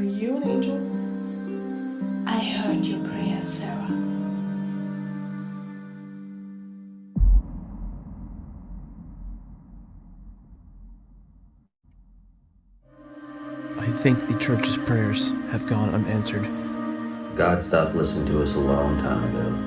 Are you an angel? I heard your prayers, Sarah. I think the church's prayers have gone unanswered. God stopped listening to us a long time ago.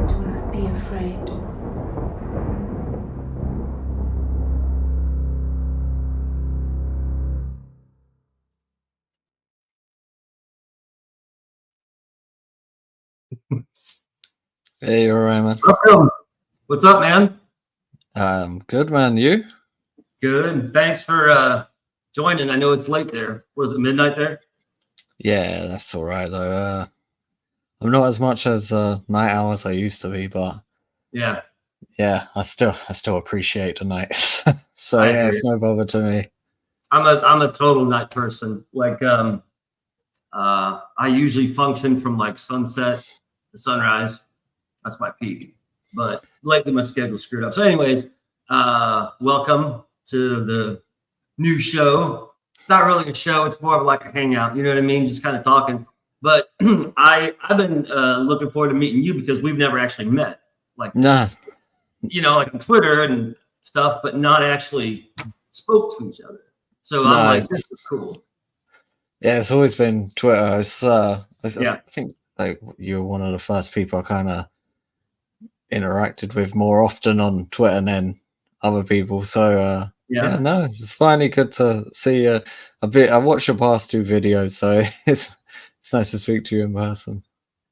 Do not be afraid. Hey, Oreium, man. Welcome. What's up, man? Good, man. You? Good. Thanks for joining. I know it's late there. Was it midnight there? Yeah, that's all right though. I'm not as much as night owl as I used to be, but Yeah. yeah, I still appreciate the nights. So I yeah, hear it's no bother to me. I'm a total night person. Like I usually function from like sunset to sunrise. That's my peak. But lately my schedule's screwed up. So anyways, welcome to the new show. It's not really a show, it's more of like a hangout, you know what I mean? Just kind of talking. But I've been looking forward to meeting you because we've never actually met. Like Nah, you know, like on Twitter and stuff, but not actually spoke to each other. So I'm No, like, it's- this is cool. yeah, it's always been Twitter. I Yeah. think like you're one of the first people I kind of interacted with more often on Twitter than other people. So yeah, no, it's finally good to see a bit. I watched your past two videos, so it's nice to speak to you in person.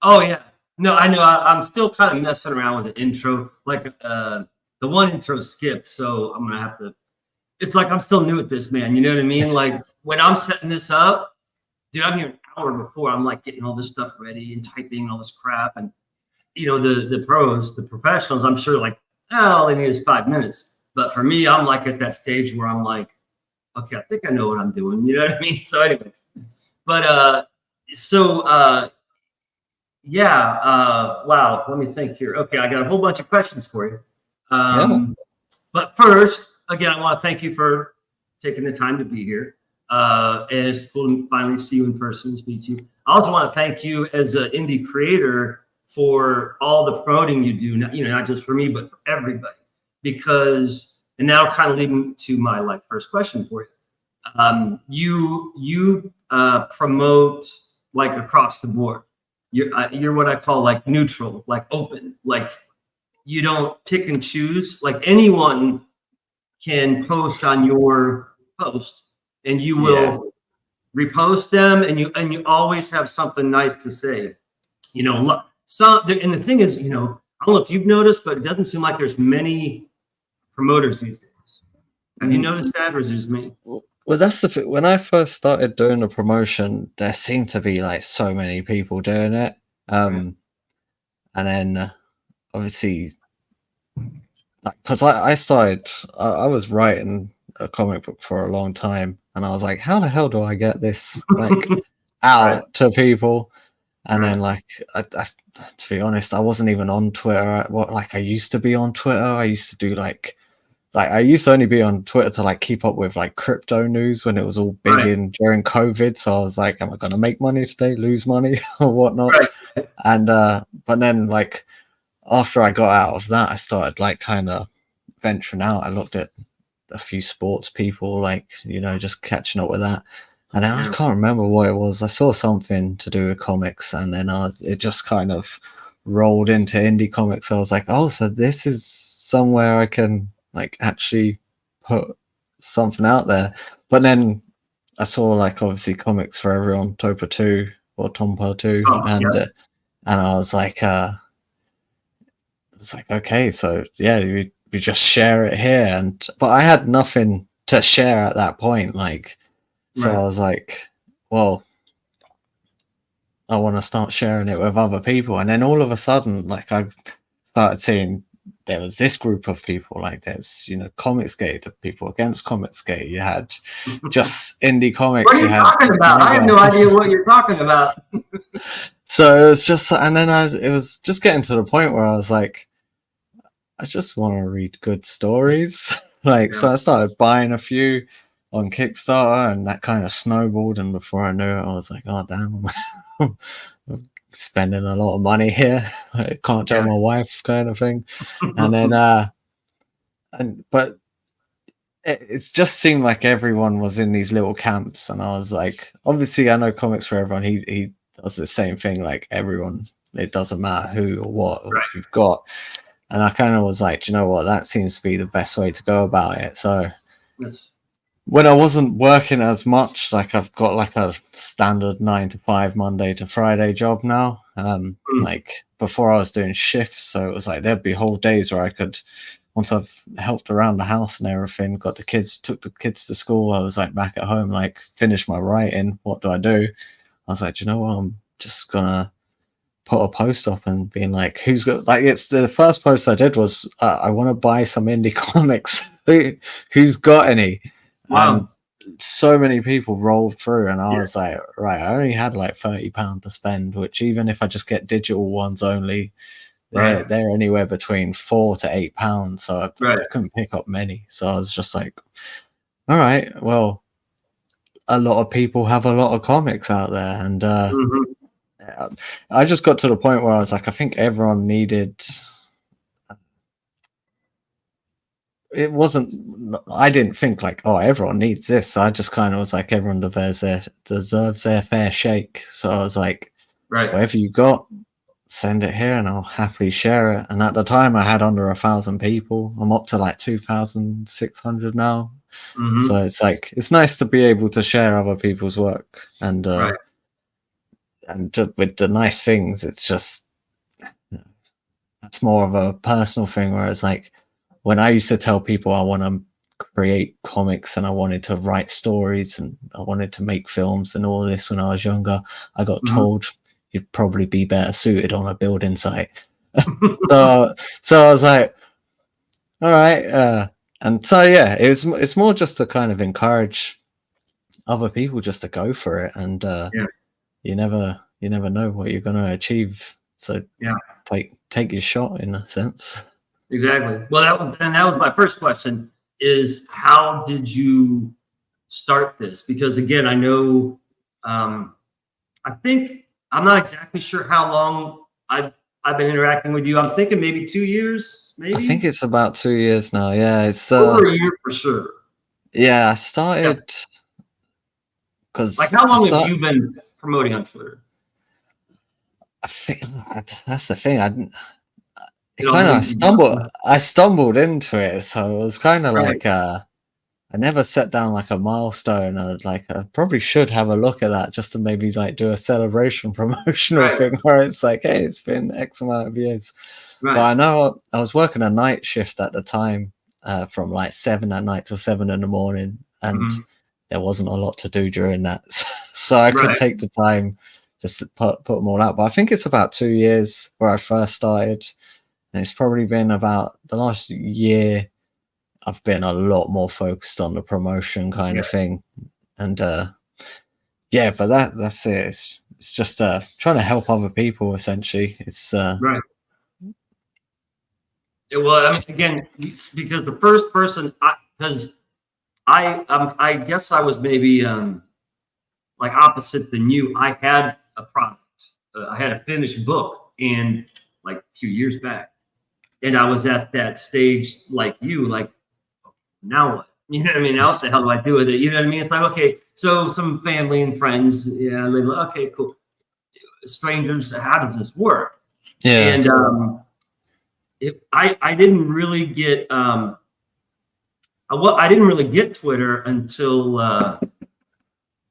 Oh yeah. No, I know. I'm still kind of messing around with the intro. Like the one intro skipped, so I'm gonna have to. It's like I'm still new at this, man. You know what I mean? Like when I'm setting this up, dude, I'm here an hour before. I'm like getting all this stuff ready and typing all this crap, and you know the pros, the professionals. I'm sure like all they need is 5 minutes. But for me, I'm like at that stage where I'm like, okay, I think I know what I'm doing. You know what I mean? So, anyways, but wow. Let me think here. Okay, I got a whole bunch of questions for you. But first, again, I want to thank you for taking the time to be here. And it's cool to finally see you in person, speak to you. I also want to thank you as an indie creator for all the promoting you do. You know, not just for me, but for everybody. Because, and now kind of leading to my like first question for you. You promote like across the board. You're what I call like neutral, like open, like you don't pick and choose. Like anyone can post on your post, and you will repost them, and you always have something nice to say. You know, and the thing is, you know, I don't know if you've noticed, but it doesn't seem like there's many promoters these days. Have you noticed that, or is it just me? Well, that's the thing. When I first started doing the promotion, there seemed to be like so many people doing it. And then obviously, like, because I started, I was writing a comic book for a long time, and I was like, how the hell do I get this like out to people? And then like, to be honest, I wasn't even on Twitter. Like I used to be on Twitter. I used to do like I used to only be on Twitter to like keep up with like crypto news when it was all big in during COVID. So I was like, am I going to make money today, lose money or whatnot? And but then like after I got out of that, I started like kind of venturing out. I looked at a few sports people, like, you know, just catching up with that. And then I can't remember what it was. I saw something to do with comics, and then it just kind of rolled into indie comics. I was like, oh, so this is somewhere I can like actually put something out there. But then I saw like obviously Comics for Everyone, Topa 2 or Tompa 2, Oh, and I was like, it's like, okay, so yeah, we just share it here, but I had nothing to share at that point, like, so Right. I was like, well, I want to start sharing it with other people, and then all of a sudden, like, I started seeing there was this group of people, like there's, you know, Comicsgate, the people against Comicsgate, you had just indie comics. What are you talking about? I have no idea what you're talking about. So it was just, and then it was just getting to the point where I was like, I just want to read good stories. Like, so I started buying a few on Kickstarter, and that kind of snowballed. And before I knew it, I was like, oh, damn, I'm spending a lot of money here. I can't tell my wife, kind of thing. And then, but it just seemed like everyone was in these little camps. And I was like, obviously, I know Comics for Everyone. He does the same thing, like everyone. It doesn't matter who or what you've got. And I kind of was like, you know what, that seems to be the best way to go about it. So when I wasn't working as much, like I've got like a standard 9 to 5 Monday to Friday job now. Like before I was doing shifts, so it was like there'd be whole days where I could, once I've helped around the house and everything, took the kids to school, I was like back at home, like finished my writing. What do? I was like, you know what, I'm just gonna put a post up and being like, who's got, like, it's the first post I did was I want to buy some indie comics. Who's got any? Wow. And so many people rolled through, and I was like, right, I only had like £30 to spend, which even if I just get digital ones only, they're anywhere between £4 to £8, so I couldn't pick up many. So I was just like, all right, well, a lot of people have a lot of comics out there, and I just got to the point where I was like, I think everyone needed. It wasn't. I didn't think like, oh, everyone needs this. I just kind of was like, everyone deserves their fair shake. So I was like, whatever you got, send it here, and I'll happily share it. And at the time, I had under 1,000 people. I'm up to like 2,600 now. So it's like, it's nice to be able to share other people's work, and with the nice things, it's just, that's more of a personal thing, where it's like, when I used to tell people I want to create comics and I wanted to write stories and I wanted to make films and all this when I was younger, I got told you'd probably be better suited on a building site. so I was like, all right. And so, yeah, it's more just to kind of encourage other people just to go for it. And you never know what you're going to achieve. So take your shot, in a sense. Exactly. Well, that was my first question, is how did you start this? Because again, I know, I think, I'm not exactly sure how long I've been interacting with you. I'm thinking maybe 2 years, maybe? I think it's about 2 years now. Yeah, it's over a year for sure. Yeah, I started because like, how long have you been promoting on Twitter? I think that's the thing. I stumbled into it, so it was kind of like I never set down like a milestone. I probably should have a look at that, just to maybe like do a celebration promotional thing where it's like, hey, it's been X amount of years. But I know I was working a night shift at the time, from like 7 at night till 7 in the morning, and there wasn't a lot to do during that, so I could take the time just to put them all out. But I think it's about 2 years where I first started. And it's probably been about the last year I've been a lot more focused on the promotion kind of thing. And but that's it. It's just trying to help other people, essentially. It's well, I mean, again, because the first person, I guess I was maybe like opposite than you. I had a product. I had a finished book, and like a few years back. And I was at that stage like you, like, now what? You know what I mean? Now what the hell do I do with it? You know what I mean? It's like, okay, so some family and friends, they're like, okay, cool. Strangers, how does this work? Yeah. And I didn't really get I didn't really get Twitter until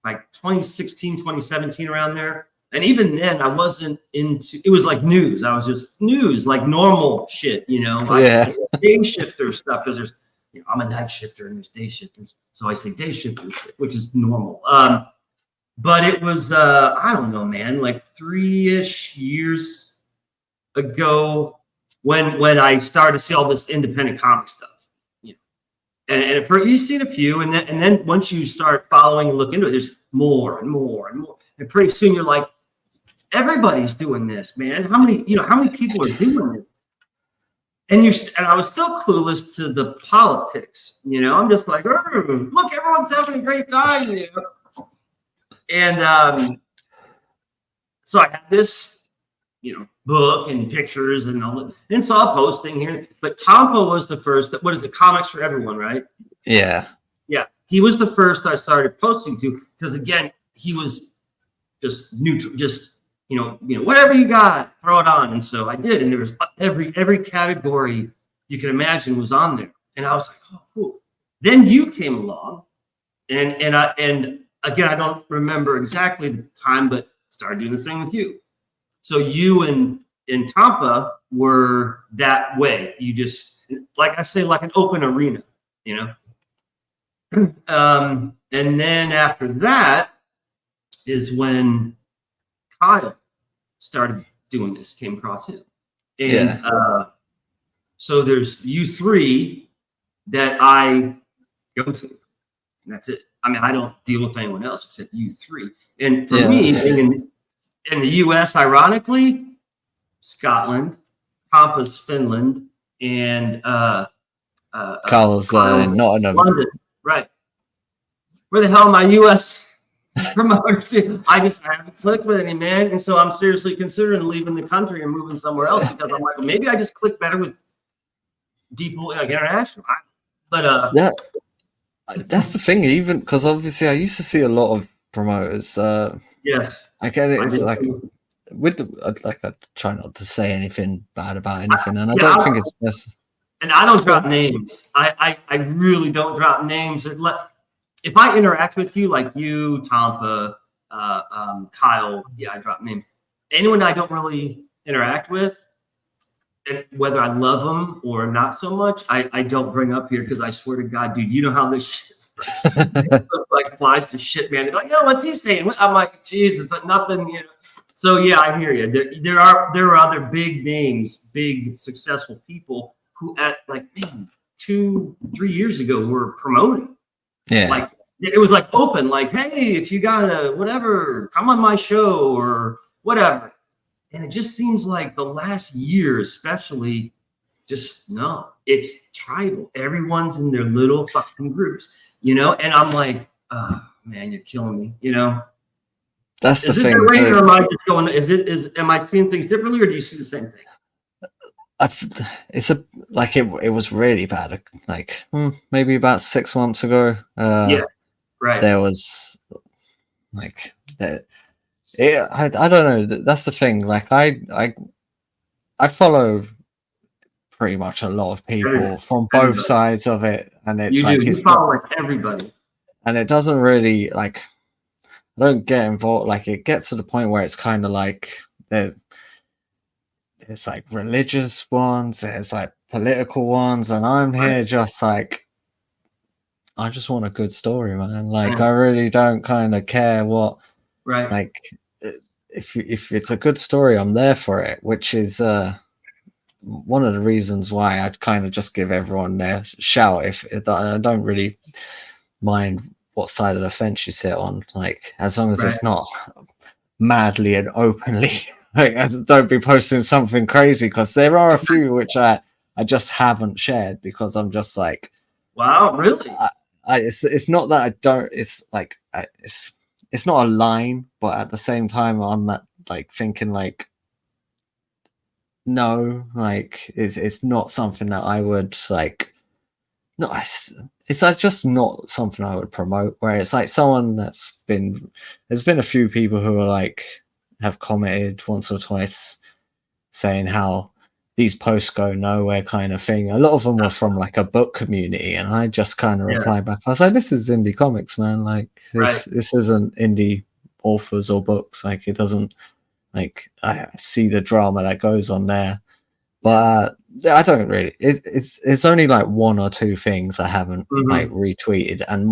like 2016, 2017, around there. And even then, I wasn't into. It was like news. I was just news, like normal shit, you know. Yeah. Day shifter stuff, because there's, you know, I'm a night shifter and there's day shifters, so I say day shifters, which is normal. But it was I don't know, man, like 3-ish years ago when I started to see all this independent comic stuff, you know, and for, you've seen a few, and then once you start following and look into it, there's more and more and more, and pretty soon you're like, everybody's doing this, man. How many people are doing this? And I was still clueless to the politics, you know. I'm just like, look, everyone's having a great time, you know. And so I had this, you know, book and pictures and all that, and saw a posting here. But Tampa was the first. What is it? Comics for Everyone, right? Yeah. Yeah. He was the first I started posting to, because again, he was just neutral, just, you know, whatever you got, throw it on. And so I did, and there was every category you can imagine was on there, and I was like, oh, cool. Then you came along, and again, I don't remember exactly the time, but started doing the same with you. So you and Tampa were that way. You just, like I say, like an open arena, you know. And then after that is when Kyle started doing this, came across him. And so there's you three that I go to, and that's it. I mean, I don't deal with anyone else except you three. And for me, being in the US, ironically, Scotland, Tampa's Finland, and Kyle's Nottingham. London. Right. Where the hell are my US promoters? I haven't clicked with any, man. And so I'm seriously considering leaving the country and moving somewhere else, because I'm like, maybe I just click better with people like international. But that's the thing, even because obviously I used to see a lot of promoters. Yes. I get it. It's like with the, like, I try not to say anything bad about anything, and I don't think it's necessary. And I don't drop names. I really don't drop names. If I interact with you, like you, Tampa, Kyle, I drop names. Anyone I don't really interact with, and whether I love them or not so much, I don't bring up here, because I swear to God, dude, you know how this shit works. Like flies to shit, man. They're like, yo, what's he saying? I'm like, Jesus, like nothing, you know. So yeah, I hear you. There are other big names, big successful people who at like, man, 2-3 years ago were promoting. Yeah. Like it was like open, like, hey, if you got a whatever, come on my show or whatever. And it just seems like the last year, especially, just no, it's tribal. Everyone's in their little fucking groups, you know? And I'm like, oh, man, you're killing me, you know? That's the thing. Or am I just going, am I seeing things differently, or do you see the same thing? It was really bad. Like maybe about 6 months ago. Yeah, right. There was like that. Yeah, I don't know. That's the thing. Like I follow pretty much a lot of people from both sides of it, and it's you follow like everybody, and it doesn't really like. I don't get involved. Like it gets to the point where it's kind of like it's like religious ones, there's like political ones, and I'm here just like, I just want a good story, man. Like I really don't kind of care what, like if it's a good story, I'm there for it, which is one of the reasons why I'd kind of just give everyone their shout. If I don't really mind what side of the fence you sit on, like as long as it's not madly and openly. Like, don't be posting something crazy, because there are a few which I just haven't shared, because I'm just like, wow, really? It's not that I don't. It's like it's not a line, but at the same time, I'm not, like thinking like, no, like it's not something that I would like. No, it's like just not something I would promote. Where it's like someone there's been a few people who are like have commented once or twice saying how these posts go nowhere kind of thing. A lot of them were from like a book community, and I just kind of replied back. I was like, this is indie comics, man. Like this isn't indie authors or books. Like it doesn't, like I see the drama that goes on there, but I don't really. It's only like one or two things I haven't like retweeted, and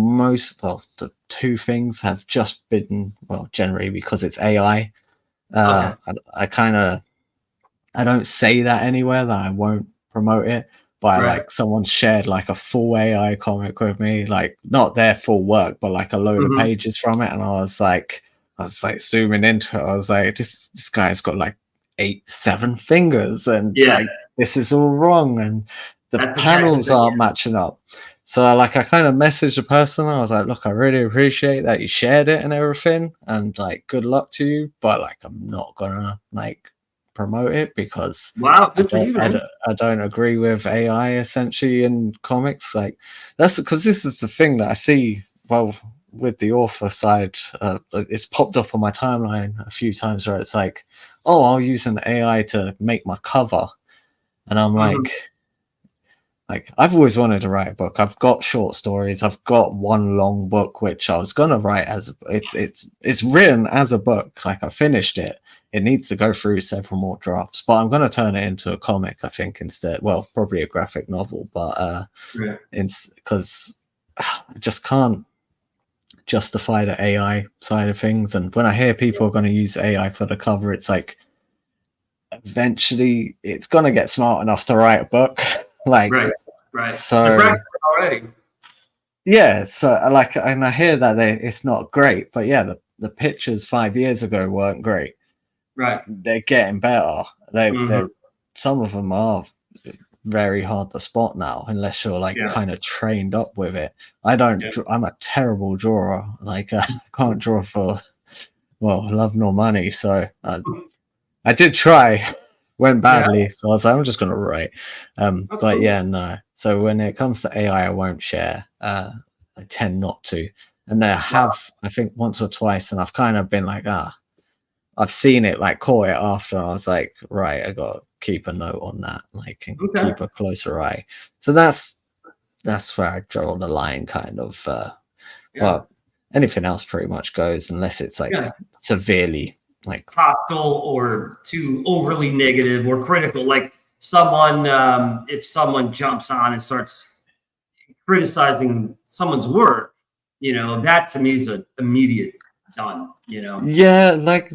the two things have just been, well, generally because it's AI. I don't say that anywhere that I won't promote it, but like someone shared like a full AI comic with me, like not their full work, but like a load of pages from it, and I was like zooming into it. I was like, this guy's got like 7 fingers, and like this is all wrong, and the panels aren't matching up. So like I kind of messaged the person. I was like, look, I really appreciate that you shared it and everything, and like good luck to you, but like I'm not gonna like promote it because I don't agree with AI essentially in comics. Like that's because this is the thing that I see. Well, with the author side, it's popped up on my timeline a few times where it's like, oh, I'll use an AI to make my cover, and I'm like I've always wanted to write a book. I've got short stories. I've got one long book which I was gonna write as it's written as a book. Like I finished it. It needs to go through several more drafts, but I'm gonna turn it into a comic, I think, instead. Well, probably a graphic novel, but because I just can't justify the AI side of things. And when I hear people are going to use AI for the cover, it's like eventually it's going to get smart enough to write a book. Like so already. Yeah, so like, and I hear that it's not great, but yeah, the pictures 5 years ago weren't great. Right, they're getting better. They're some of them are very hard to spot now, unless you're like kind of trained up with it. I don't. I'm a terrible drawer. Like I can't draw for love nor money. So I did try, went badly. So I was like, I'm just gonna write. But cool. Yeah, no. So when it comes to AI, I won't share. I tend not to. And I have, I think, once or twice, and I've kind of been like, I've seen it, like caught it after. I was like, right, I got to keep a note on that, like, and keep a closer eye. So that's where I draw the line, kind of. But anything else pretty much goes, unless it's like severely like hostile or too overly negative or critical. Like someone, if someone jumps on and starts criticizing someone's work, you know, that to me is an immediate done, you know. Yeah, like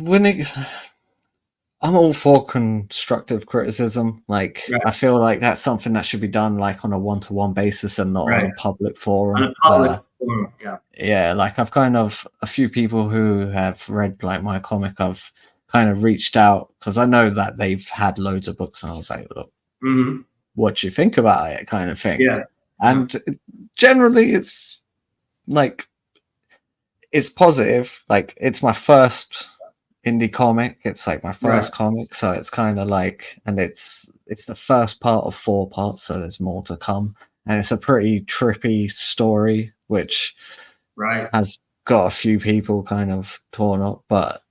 I'm all for constructive criticism. Like I feel like that's something that should be done like on a one-to-one basis and not on a public forum. On a public forum, yeah, like I've kind of, a few people who have read like my comic, I've kind of reached out because I know that they've had loads of books, and I was like, look, what do you think about it, kind of thing. And generally it's like, it's positive. Like it's my first indie comic. It's like my first comic, so it's kind of like, and it's the first part of 4 parts, so there's more to come. And it's a pretty trippy story, which has got a few people kind of torn up, but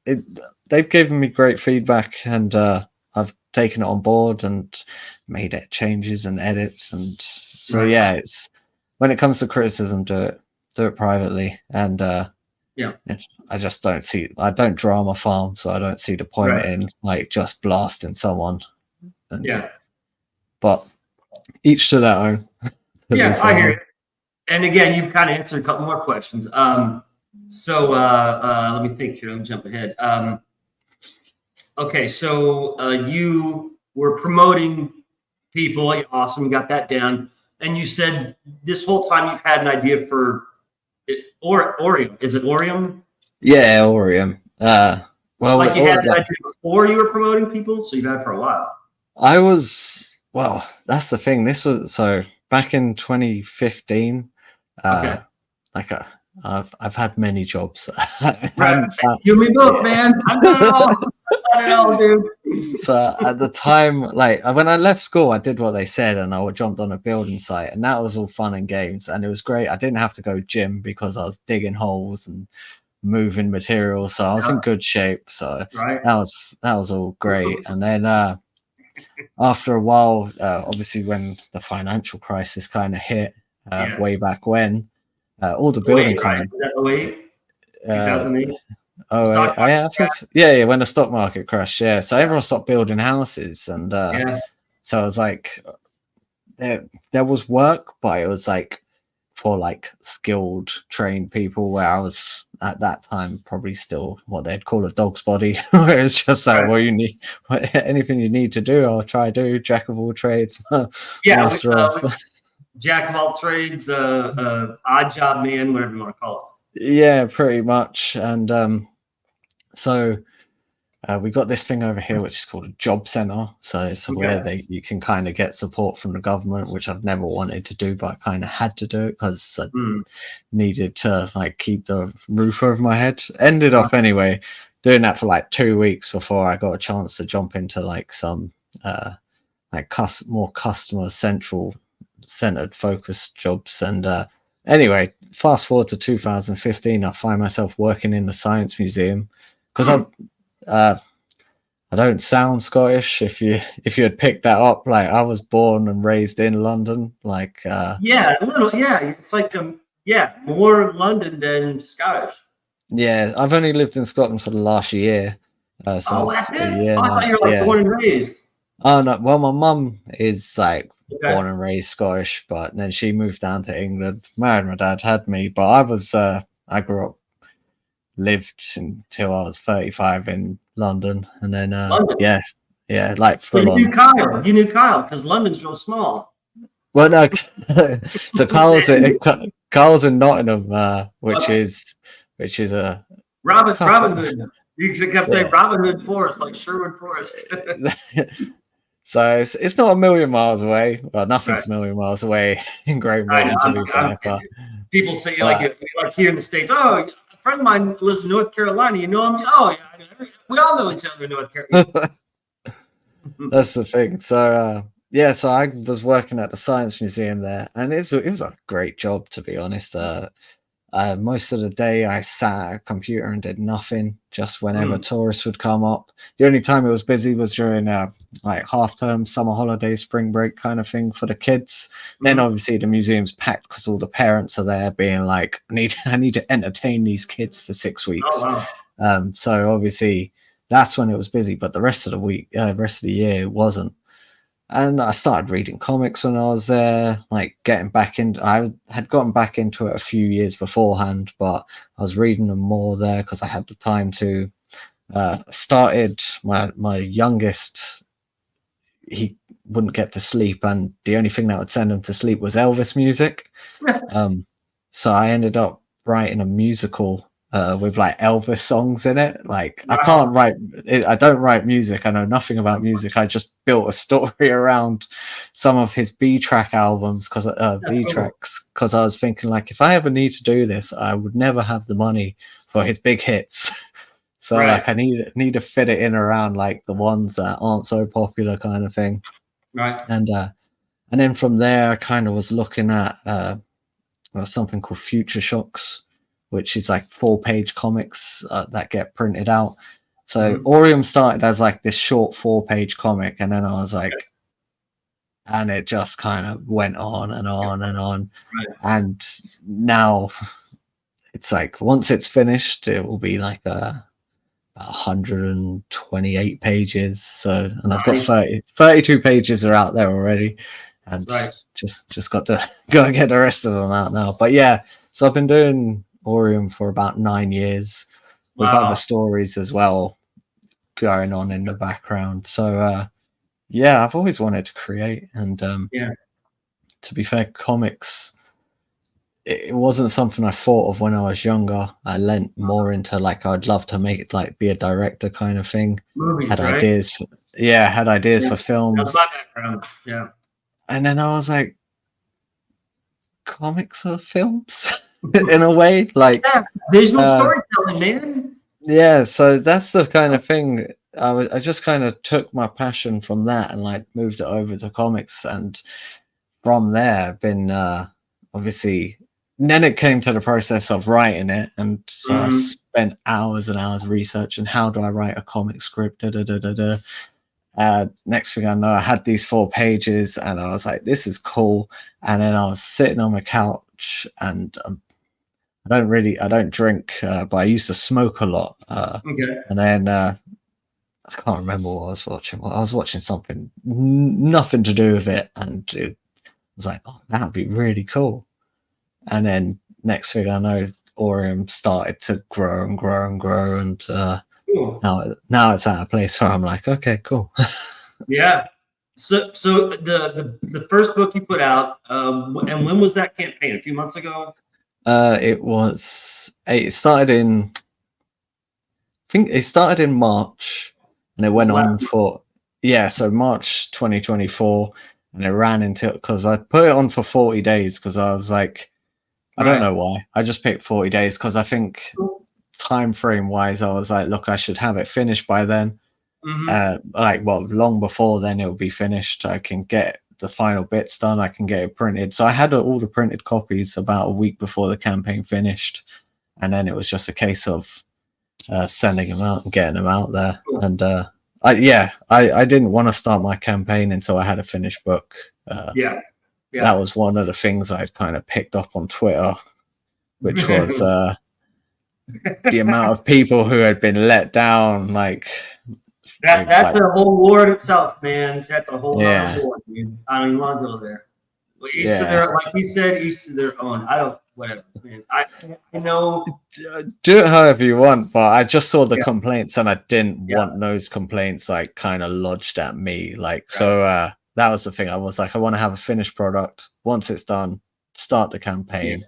they've given me great feedback, and I've taken it on board and made it changes and edits. And so yeah, it's, when it comes to criticism, do it privately. And I just I don't drama farm, so I don't see the point in like just blasting someone. And, but each to their own. I hear you. And again, you've kind of answered a couple more questions. So let me think here. Let me jump ahead. Okay, so you were promoting people. Awesome, you got that down. And you said this whole time you've had an idea for Oreium. Is it Oreium? Yeah, Oreium. Well, like you had an idea before you were promoting people, so you've had it for a while. That's the thing. This was, so back in 2015. Like I've had many jobs. You me both, man. I've done it all. I've done it all, dude. So at the time, like when I left school, I did what they said, and I jumped on a building site, and that was all fun and games, and it was great. I didn't have to go gym because I was digging holes and moving materials, so I was in good shape. So that was all great. And then after a while, obviously when the financial crisis kind of hit way back when, all the building kind of... Is that 08? Uh, 2008? oh, I think so. Yeah, when the stock market crashed, yeah. So everyone stopped building houses, and so I was like, there was work, but it was like for like skilled, trained people. Where I was at that time probably still what they'd call a dog's body, where it's just like, well, you need anything you need to do, I'll try to do. Jack of all trades, master of. Jack of all trades, odd job man, whatever you want to call it. Yeah, pretty much. And so we got this thing over here which is called a job center. So it's where you can kind of get support from the government, which I've never wanted to do, but I kind of had to do it because I needed to like keep the roof over my head. Ended up anyway doing that for like 2 weeks before I got a chance to jump into like some more customer centered focused jobs. And anyway, fast forward to 2015, I find myself working in the Science Museum because I don't sound Scottish. If you had picked that up, like I was born and raised in London. Like a little, it's like more London than Scottish. Yeah, I've only lived in Scotland for the last year. That's it. I thought you were like born and raised. Oh no, well my mum is like born and raised Scottish, but then she moved down to England, married my dad, had me. But I grew up, lived until I was 35 in London, and then like so you knew Kyle because London's real small. Well, no, so Kyle's in Nottingham, which is a Robin Hood. You kept saying Robin Hood Forest, like Sherwood Forest. So it's not a million miles away. Well, nothing's a million miles away in Great Britain, to be fair. But people say like here in the States, oh, a friend of mine lives in North Carolina. You know him? Oh, yeah, we all know each other in North Carolina. That's the thing. So so I was working at the Science Museum there, and it was a great job, to be honest. Most of the day I sat at a computer and did nothing, just whenever tourists would come up. The only time it was busy was during like half term, summer holiday, spring break kind of thing for the kids. Then obviously the museum's packed because all the parents are there being like, I need to entertain these kids for 6 weeks. Oh, wow. So obviously that's when it was busy, but the rest of the year it wasn't. And I started reading comics when I was there, like I had gotten back into it a few years beforehand, but I was reading them more there because I had the time to. Started my youngest, he wouldn't get to sleep, and the only thing that would send him to sleep was Elvis music. So I ended up writing a musical with like Elvis songs in it. Like I don't write music. I know nothing about music. I just built a story around some of his B-track albums because B-tracks. Because I was thinking like, if I ever need to do this, I would never have the money for his big hits. So like I need to fit it in around like the ones that aren't so popular kind of thing. Right. And then from there, I kind of was looking at something called Future Shocks, which is like 4-page comics that get printed out. So Oreium started as like this short 4-page comic, and then I was like, and it just kind of went on and on and on. Right. And now it's like, once it's finished, it will be like 128 pages. So, and I've got 32 pages are out there already, and just got to go and get the rest of them out now. But yeah, so I've been doing Oreium for about 9 years with other stories as well going on in the background. So I've always wanted to create, and to be fair, comics, it wasn't something I thought of when I was younger. I lent more into like, I'd love to make it like be a director kind of thing. Movies, had ideas for films. That's my background. Yeah. And then I was like, comics are films in a way, like visual storytelling, man. Yeah, so that's the kind of thing. I just kind of took my passion from that and like moved it over to comics, and from there been obviously. And then it came to the process of writing it, and so I spent hours and hours researching how do I write a comic script, Next thing I know, I had these 4 pages, and I was like, "This is cool." And then I was sitting on my couch, and I don't drink, but I used to smoke a lot. Okay. And then I can't remember what I was watching. Well, I was watching something nothing to do with it, and it was like, "Oh, that'd be really cool." And then next thing I know, Oreium started to grow and grow and grow, and Cool. now it's at a place where I'm like, okay, cool. Yeah. So the first book you put out, and when was that campaign? A few months ago? It started in, I think it started in March, and it went on for, so March 2024, and it ran until, because I put it on for 40 days because I was like, I don't know why. I just picked 40 days because I think time frame wise, I was like, look, I should have it finished by then. Long before then it will be finished. I can get the final bits done. I can get it printed. So I had all the printed copies about a week before the campaign finished, and then it was just a case of sending them out and getting them out there. And I didn't want to start my campaign until I had a finished book. That was one of the things I'd kind of picked up on Twitter, which was the amount of people who had been let down. Like that's a whole war in itself, man. That's a whole other war, dude. I don't even want to go there. But each to their, like you said, each to their own. I don't, whatever, man. I know. Do it however you want, but I just saw the complaints, and I didn't want those complaints like kind of lodged at me. Like so. That was the thing. I was like, I want to have a finished product. Once it's done, start the campaign,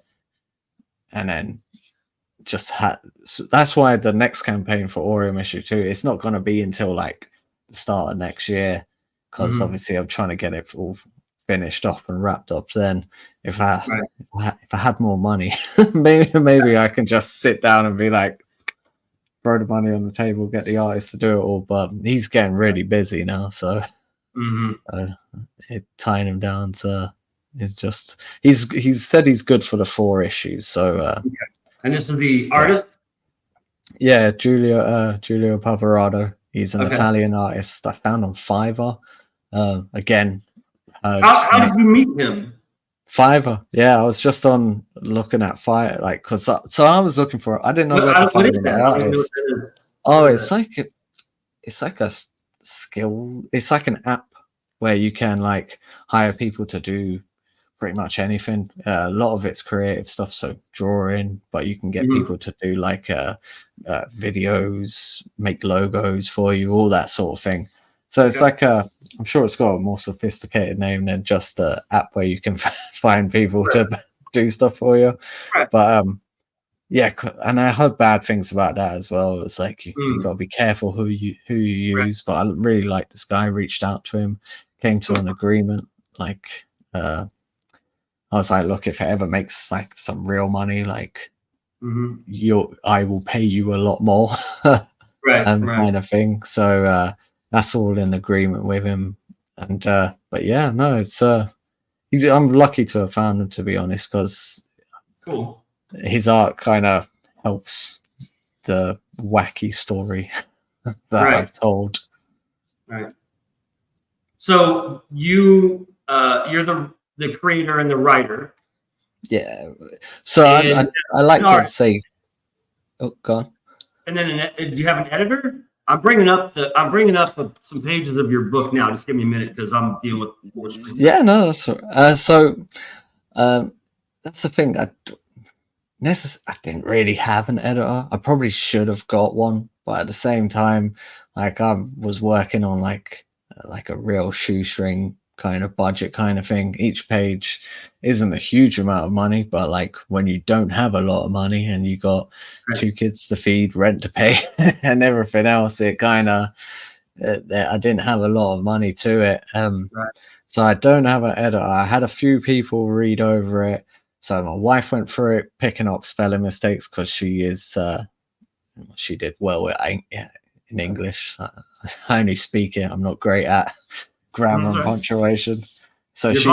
and then just so that's why the next campaign for Oreium issue 2, it's not going to be until like the start of next year, because obviously I'm trying to get it all finished up and wrapped up. Then if I had more money, maybe I can just sit down and be like, throw the money on the table, get the artist to do it all. But he's getting really busy now, so. Tying him down to it's just he's said he's good for the 4 issues. So and this is the artist. Giulio Pavarado. He's an Italian artist I found on Fiverr. Again, how did you meet him? Fiverr. I was just on looking at Fiverr, like, because so I was looking for, I didn't know where to find an artist. It's like a skill. It's like an app where you can like hire people to do pretty much anything. A lot of it's creative stuff, so drawing, but you can get people to do like videos, make logos for you, all that sort of thing. So it's like I'm sure it's got a more sophisticated name than just an app where you can find people to do stuff for you. But and I heard bad things about that as well. It's like you got to be careful who you use. But I really like this guy. Reached out to him, came to an agreement. Like I was like, look, if it ever makes like some real money, like I will pay you a lot more, kind of thing. So that's all in agreement with him. And but yeah, no, it's I'm lucky to have found him, to be honest, because his art kind of helps the wacky story that I've told. Right. So you're the creator and the writer. Yeah. So I like to say, oh, go on. And then do you have an editor? I'm bringing up some pages of your book now. Just give me a minute because I'm dealing with. Yeah, no, that's all right. That's the thing. I didn't really have an editor. I probably should have got one, but at the same time, like I was working on like a real shoestring kind of budget kind of thing. Each page isn't a huge amount of money, but like when you don't have a lot of money and you got 2 kids to feed, rent to pay, and everything else, it kind of I didn't have a lot of money to it. So I don't have an editor. I had a few people read over it. So my wife went through it, picking up spelling mistakes because she did well in English. I only speak it. I'm not great at grammar and punctuation. So she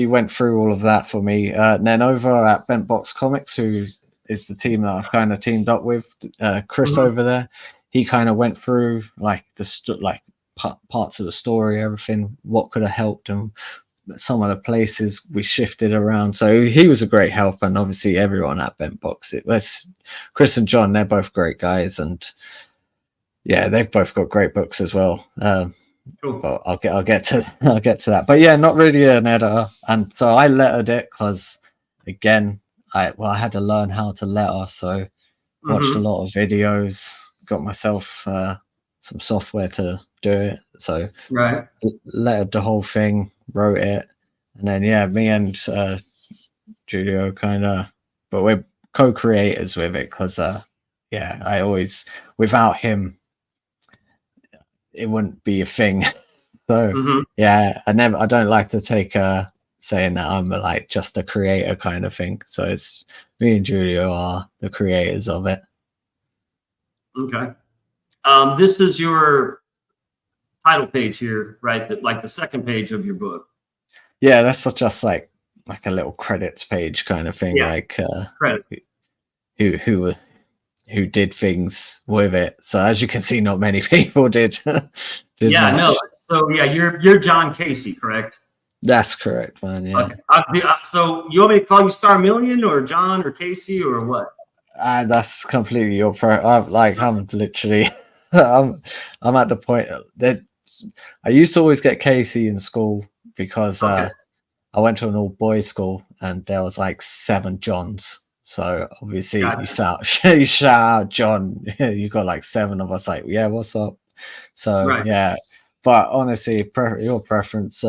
went through all of that for me. And then over at Global Comix, who is the team that I've kind of teamed up with, Chris over there, he kind of went through like parts of the story, everything, what could have helped him, some of the places we shifted around. So he was a great help, and obviously everyone at Bent Box. It was Chris and John, they're both great guys, and yeah, they've both got great books as well. Cool. But I'll get to that. But yeah, not really an editor, and so I lettered it because again, I had to learn how to letter, so watched a lot of videos, got myself some software to do it. So lettered the whole thing, wrote it, and then yeah, me and Julio kind of, but we're co-creators with it because yeah, I always, without him it wouldn't be a thing. So yeah, I don't like to take saying that I'm like just a creator kind of thing. So it's me and Julio are the creators of it. Okay. This is your title page here, right? That, like the second page of your book. Yeah, that's just like a little credits page kind of thing. Yeah. Like Credit. who did things with it. So as you can see, not many people did. Yeah, much. no. So yeah, you're John Casey, correct? That's correct, man. Yeah. Okay. So you want me to call you Starmillion or John or Casey or what? That's completely your I'm literally I'm at the point that I used to always get Casey in school because I went to an all boys school and there was like 7 Johns. So obviously you shout out John. You got like 7 of us. Like, yeah, what's up? So yeah, but honestly, your preference.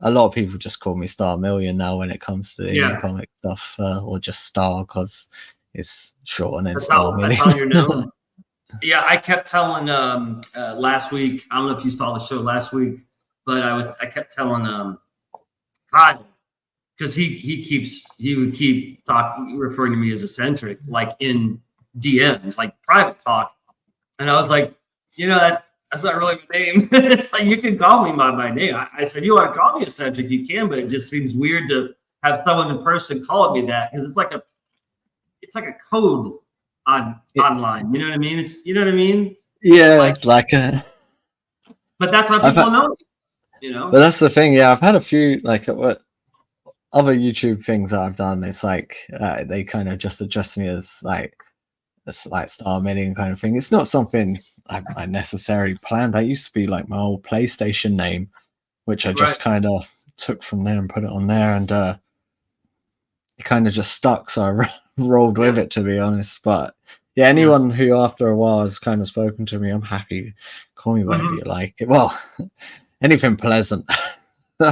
A lot of people just call me Starmillion now when it comes to the comic stuff, or just Star because it's short and then Starmillion. That's how you're known. Yeah, I kept telling last week. I don't know if you saw the show last week, but I kept telling Kyle, because he would keep referring to me as Aecentric, like in DMs, like private talk, and I was like, that's not really my name. It's like, you can call me by my name. I said, you want to call me Aecentric, you can, but it just seems weird to have someone in person calling me that because it's like a code online. You know what I mean? Yeah, but that's how people know me, But that's the thing. Yeah, I've had a few like what other YouTube things that I've done. It's like they kind of just address me as like Starmillion kind of thing. It's not something I necessarily planned. That used to be like my old PlayStation name, which I just kind of took from there and put it on there, and it kind of just stuck. So I rolled with it, to be honest. But yeah, anyone who after a while has kind of spoken to me, I'm happy. Call me whatever you like. Well, anything pleasant.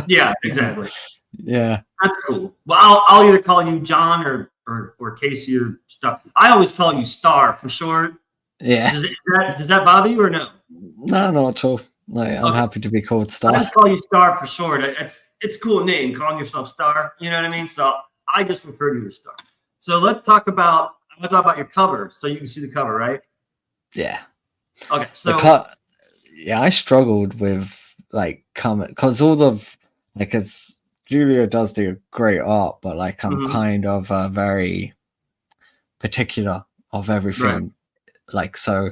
Yeah, exactly. Yeah, that's cool. Well, I'll either call you John or Casey or stuff. I always call you Star for short. Yeah. Does that bother you or no? No, not at all. Like, I'm happy to be called Star. I just call you Star for short. It's a cool name, calling yourself Star. You know what I mean? So I just refer to you as Star. So let's talk about your cover, so you can see the cover, right? Yeah. Okay. So I struggled with like comment because all of like as Julio does do great art, but like I'm kind of very particular of everything. Right. Like, so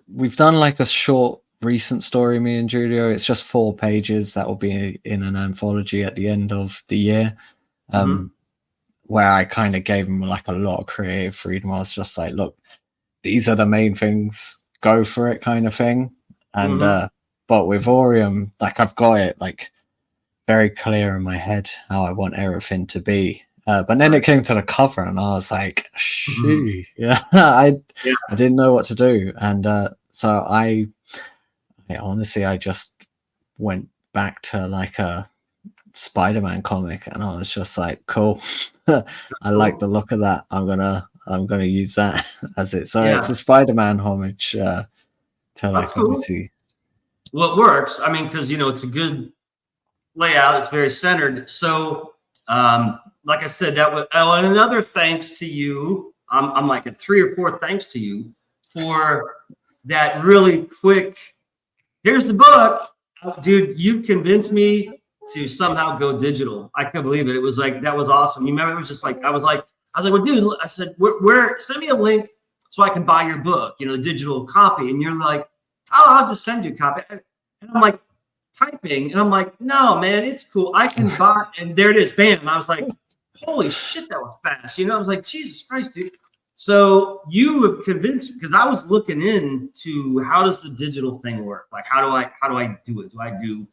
we've done like a short recent story, me and Julio. It's just 4 pages that will be in an anthology at the end of the year, where I kind of gave him like a lot of creative freedom. I was just like, look, these are the main things, go for it kind of thing. And but with Oreium, like I've got it like very clear in my head how I want everything to be. But then it came to the cover and I was like, shoot, I didn't know what to do. And so I honestly, I just went back to like a Spider-Man comic and I was just like, cool. I like the look of that. I'm gonna use that as it. So it's a Spider-Man homage to like obviously. Well, it works. I mean, because it's a good layout. It's very centered. So like I said, that was and another thanks to you. I'm like a 3 or 4 thanks to you for that really quick. Here's the book, dude. You convinced me to somehow go digital. I couldn't believe it. It was like, that was awesome. You remember? It was just like I was like, well, dude. I said, where? Send me a link so I can buy your book, the digital copy. And you're like, oh, I'll just send you a copy. And I'm like typing, and I'm like, no, man, it's cool. I can buy, and there it is, bam. And I was like, holy shit, that was fast. I was like, Jesus Christ, dude. So you have convinced, because I was looking into how does the digital thing work? Like, how do I do it? Do I do,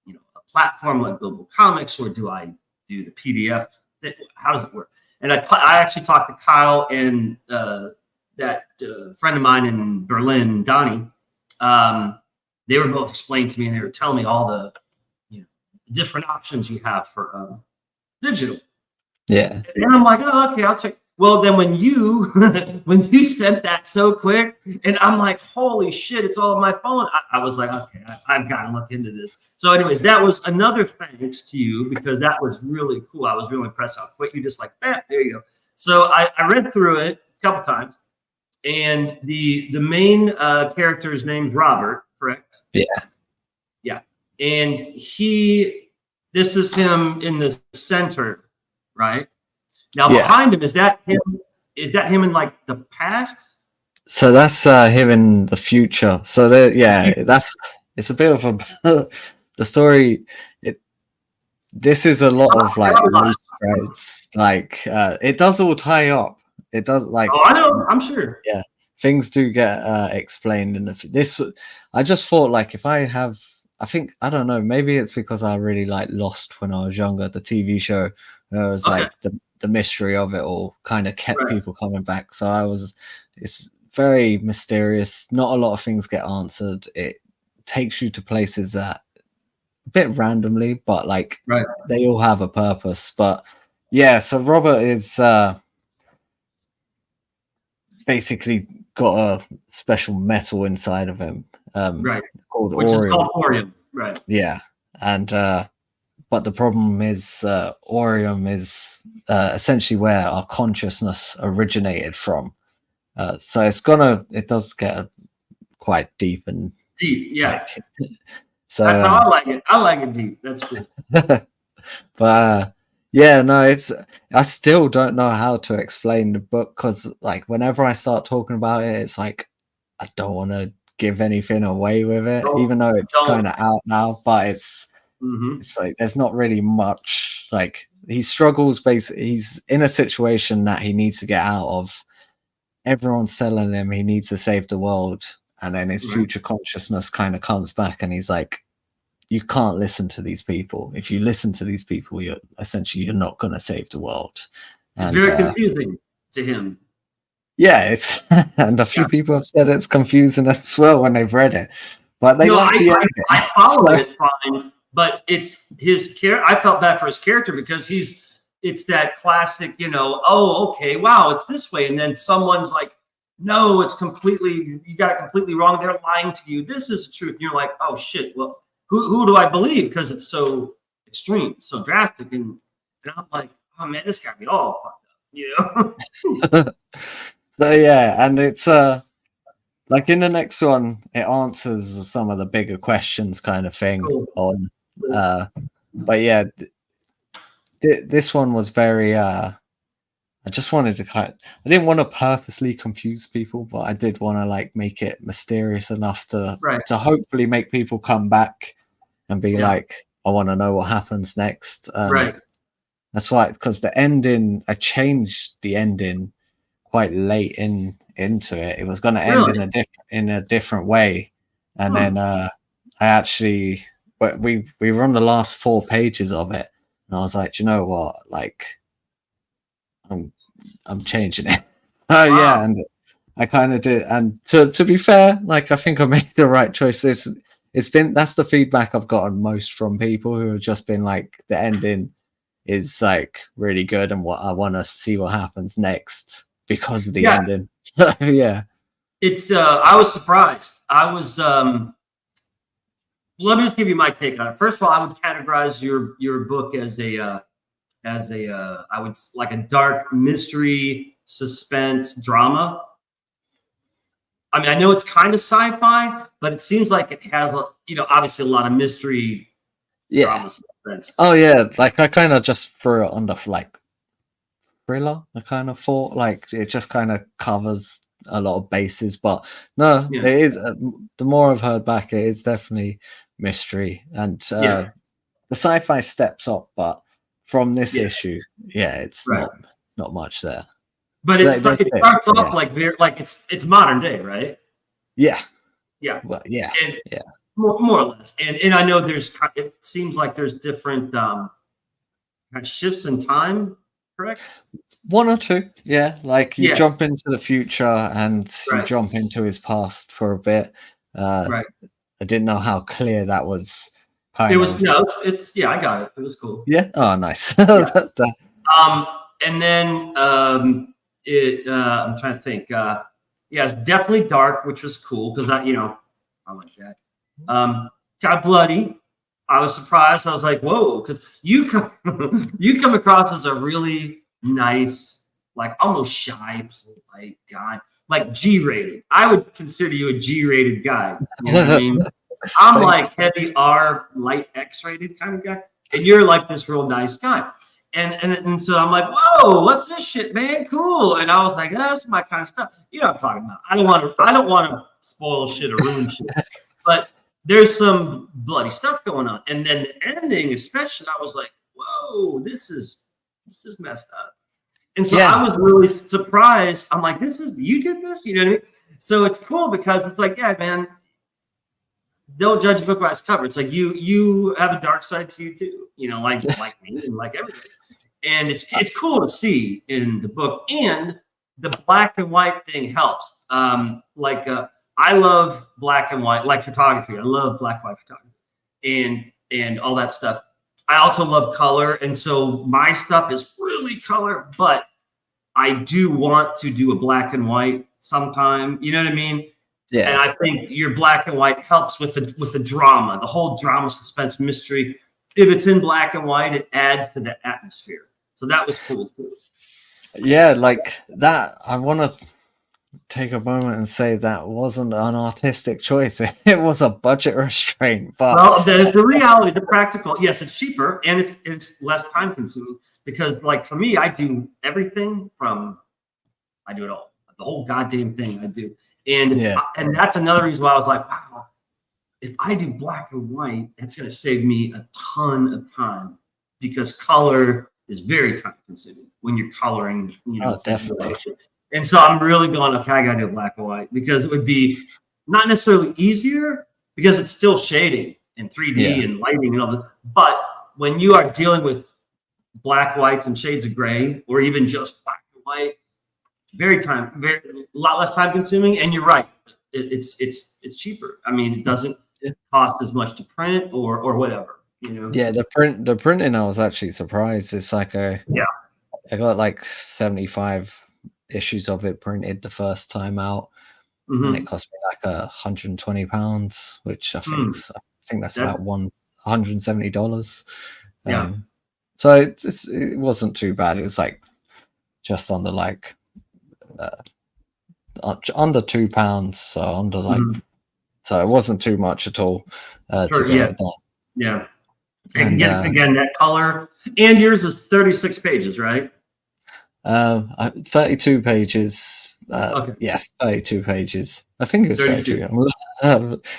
a platform like Global Comix, or do I do the PDF? How does it work? And I actually talked to Kyle and that friend of mine in Berlin, Donnie. They were both explaining to me, and they were telling me all the different options you have for digital. Yeah. And I'm like, oh, okay, I'll check. Well, then when you sent that so quick, and I'm like, holy shit, it's all on my phone. I was like, okay, I've got to look into this. So anyways, that was another thanks to you, because that was really cool. I was really impressed how quick you just like, bam, there you go. So I read through it a couple times, and the main character's name's Robert, correct? Yeah. Yeah. And this is him in the center, right? Now behind him, is that him? Is that him in like the past? So that's him in the future. So it's a bit of a the story. This is a lot of like loose threads. Like it does all tie up. It does like. Oh, I know. I'm sure. Yeah, things do get explained in this. I just thought like if I don't know. Maybe it's because I really like Lost when I was younger. The TV show. It was like the mystery of it all kind of kept people coming back. So it's very mysterious. Not a lot of things get answered. It takes you to places that a bit randomly, but like they all have a purpose. But yeah, so Robert is basically got a special metal inside of him. Called Which Oreium. is called Oreium. Right. Yeah. And but the problem is Oreium is essentially where our consciousness originated from. So it does get quite deep and yeah. So that's how I like it. I like it deep. That's cool. But yeah, no, I still don't know how to explain the book, because like whenever I start talking about it, it's like I don't want to give anything away with it, even though it's kind of out now. But it's like there's not really much. Like he struggles. Basically, he's in a situation that he needs to get out of. Everyone's telling him he needs to save the world, and then his future consciousness kind of comes back, and he's like, "You can't listen to these people. If you listen to these people, you're not going to save the world." It's very confusing to him. Yeah, it's and a few people have said it's confusing as well when they've read it, but they like the ending. I followed it fine, but it's his character. I felt bad for his character because it's that classic, oh, okay, wow, it's this way, and then someone's like, no, you got it completely wrong. They're lying to you. This is the truth. And you're like, oh shit. Well, who do I believe? Because it's so extreme, so drastic, and I'm like, oh man, this got me all fucked up, So yeah, and it's like in the next one, it answers some of the bigger questions, kind of thing. Cool. But yeah, this one was very. I just wanted to I didn't want to purposely confuse people, but I did want to like make it mysterious enough to hopefully make people come back and be like, I want to know what happens next. That's why, because the ending, I changed the ending quite late into it. It was going to end in a different way, and then I actually, we were on the last 4 pages of it, and I was like, you know what, like, I'm changing it. Yeah, and I kind of did. And to be fair, like I think I made the right choice. That's the feedback I've gotten most from people who have just been like, the ending is like really good, and what I want to see what happens next because of the ending. Yeah, it's I was surprised. I was let me just give you my take on it. First of all, I would categorize your book as a I would like a dark mystery suspense drama. I mean, I know it's kind of sci-fi, but it seems like it has obviously a lot of mystery drama suspense. Oh yeah, like I kind of just threw it under like thriller. I kind of thought like it just kind of covers a lot of bases. But no, Yeah. it is. The more I've heard back, it is definitely mystery, and the sci-fi steps up. But from this issue, it's not much there. But it starts off like it's modern day, right? Yeah. Well, and, more or less. And I know it seems like there's different shifts in time, correct? One or two, like you jump into the future and you jump into his past for a bit. I didn't know how clear that was. It was it's I got it. It was cool. Yeah. Oh, nice. And then I'm trying to think. It's definitely dark, which was cool because I like that. Got bloody. I was surprised. I was like, whoa, because you come across as a really nice, like almost shy, polite guy, like G-rated. I would consider you a G-rated guy. You know what I mean? I'm like heavy R, light X-rated kind of guy, and you're like this real nice guy. And so I'm like, whoa, what's this shit, man? Cool. And I was like, that's my kind of stuff. You know what I'm talking about. I don't want to spoil shit or ruin shit. But there's some bloody stuff going on. And then the ending, especially, I was like, whoa, this is messed up. And so I was really surprised. I'm like, you did this? You know what I mean? So it's cool because it's like, yeah, man, don't judge a book by its cover. It's like you have a dark side to you too, like me and like everybody. And it's cool to see in the book, and the black and white thing helps. I love black and white, like photography. I love black and white photography and all that stuff. I also love color, and so my stuff is really color, but I do want to do a black and white sometime. You know what I mean? Yeah. And I think your black and white helps with the drama, the whole drama, suspense, mystery. If it's in black and white, it adds to the atmosphere. So that was cool too. Yeah, like that. I want to take a moment and say that wasn't an artistic choice. It was a budget restraint. But well, there's the reality, the practical. Yes, it's cheaper and it's less time consuming because, like for me, I do everything I do it all, the whole goddamn thing I do. And that's another reason why I was like, wow, if I do black and white, that's going to save me a ton of time because color is very time consuming when you're coloring, definitely. And so I'm really going, okay, I got to do black and white because it would be not necessarily easier because it's still shading and 3D and lighting and all that. But when you are dealing with black, whites, and shades of gray, or even just black and white, a lot less time consuming. And you're right, it's cheaper. I mean, it doesn't cost as much to print or whatever. Yeah, the printing, I was actually surprised. It's like I got like 75 issues of it printed the first time out, and it cost me like £120, which I think that's about $170. So it wasn't too bad. It was like just under like under £2, so under like so it wasn't too much at all to get it done. Yeah. And again, that color, and yours is 36 pages, right? 32 pages. Okay. Yeah, 32 pages. I think it's 32.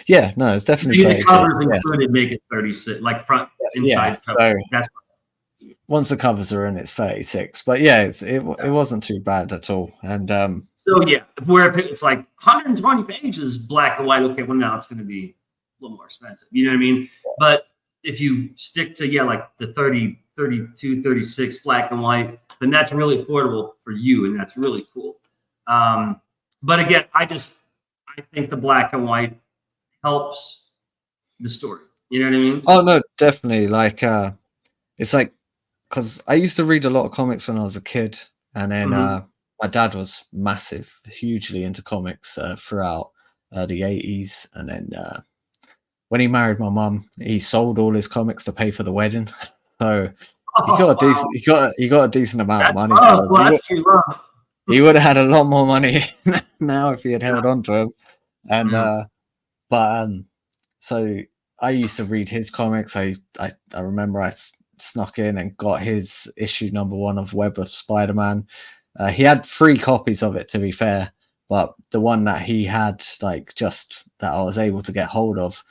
Yeah, no, it's definitely 32. The covers included make it 36, like front, inside. So that's once the covers are in, it's 36. But yeah, it wasn't too bad at all. And so yeah, where it's like 120 pages black and white, okay, well now it's going to be a little more expensive. You know what I mean? But if you stick to like the 30, 32, 36 black and white, then that's really affordable for you, and that's really cool. But again, I think the black and white helps the story. You know what I mean? Oh no, definitely. Like it's like because I used to read a lot of comics when I was a kid, and then my dad was hugely into comics throughout the 80s, and then when he married my mum, he sold all his comics to pay for the wedding. So he got a decent amount of money. That's true love. He would have had a lot more money now if he had held on to him. And so I used to read his comics. I remember I snuck in and got his issue #1 of Web of Spider-Man. He had 3 copies of it, to be fair, but the one that he had, like, just that I was able to get hold of,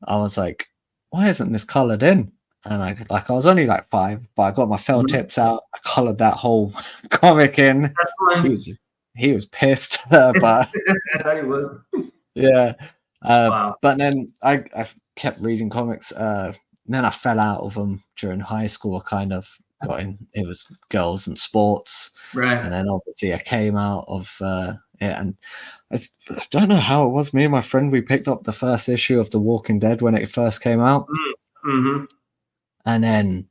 I was like, why isn't this colored in? And I was only like 5, but I got my felt tips out. I colored that whole comic in. That's fine. He was pissed, but He was. yeah. Wow. But then I kept reading comics. Then I fell out of them during high school. I kind of got in. It was girls and sports, Right. and then obviously I came out of it. And I don't know how it was. Me and my friend, we picked up the first issue of The Walking Dead when it first came out. Mm-hmm. And then,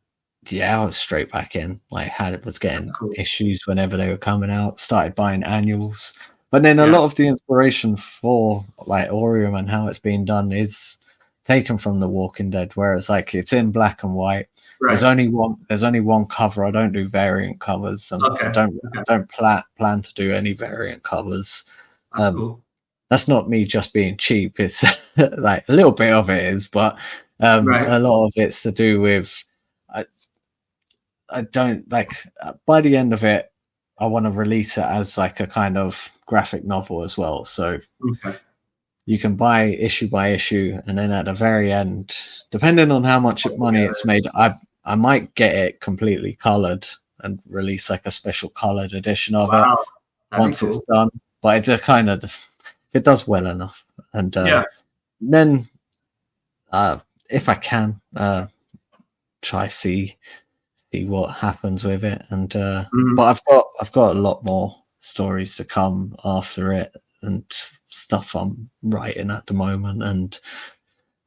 yeah, I was straight back in. Like, was getting issues whenever they were coming out. Started buying annuals. But then a lot of the inspiration for like Oreium and how it's being done is taken from The Walking Dead, whereas like it's in black and white. Right. There's only one cover. I don't do variant covers. I don't plan to do any variant covers. That's cool. That's not me just being cheap. It's like a little bit of it is, but a lot of it's to do with I don't like by the end of it I want to release it as like a kind of graphic novel as well, so you can buy issue by issue, and then at the very end, depending on how much money it's made, I might get it completely colored and release like a special colored edition of it once it's done. But it kind of, if it does well enough, and then if I can try see what happens with it, and but I've got a lot more stories to come after it and stuff I'm writing at the moment, and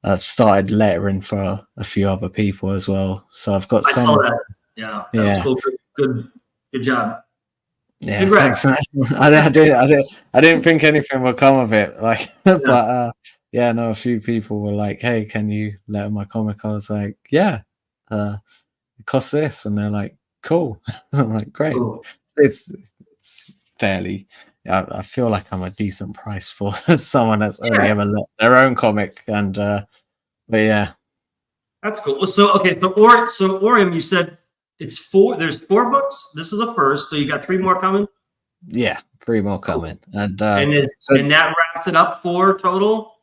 I've started lettering for a few other people as well, so I've got some. I saw that. Yeah, that's cool. Good job. Yeah, congrats. Thanks, man. I didn't think anything would come of it, like, but no, a few people were like, "Hey, can you letter my comic?" I was like, "Yeah, it costs this," and they're like, "Cool." I'm like, "Great." Cool. It's fairly. I feel like I'm a decent price for someone that's only ever let their own comic, and but yeah, that's cool. So Oreium, you said it's 4. There's 4 books. This is a first, so you got 3 more coming. Yeah, 3 more coming, and that wraps it up 4 total.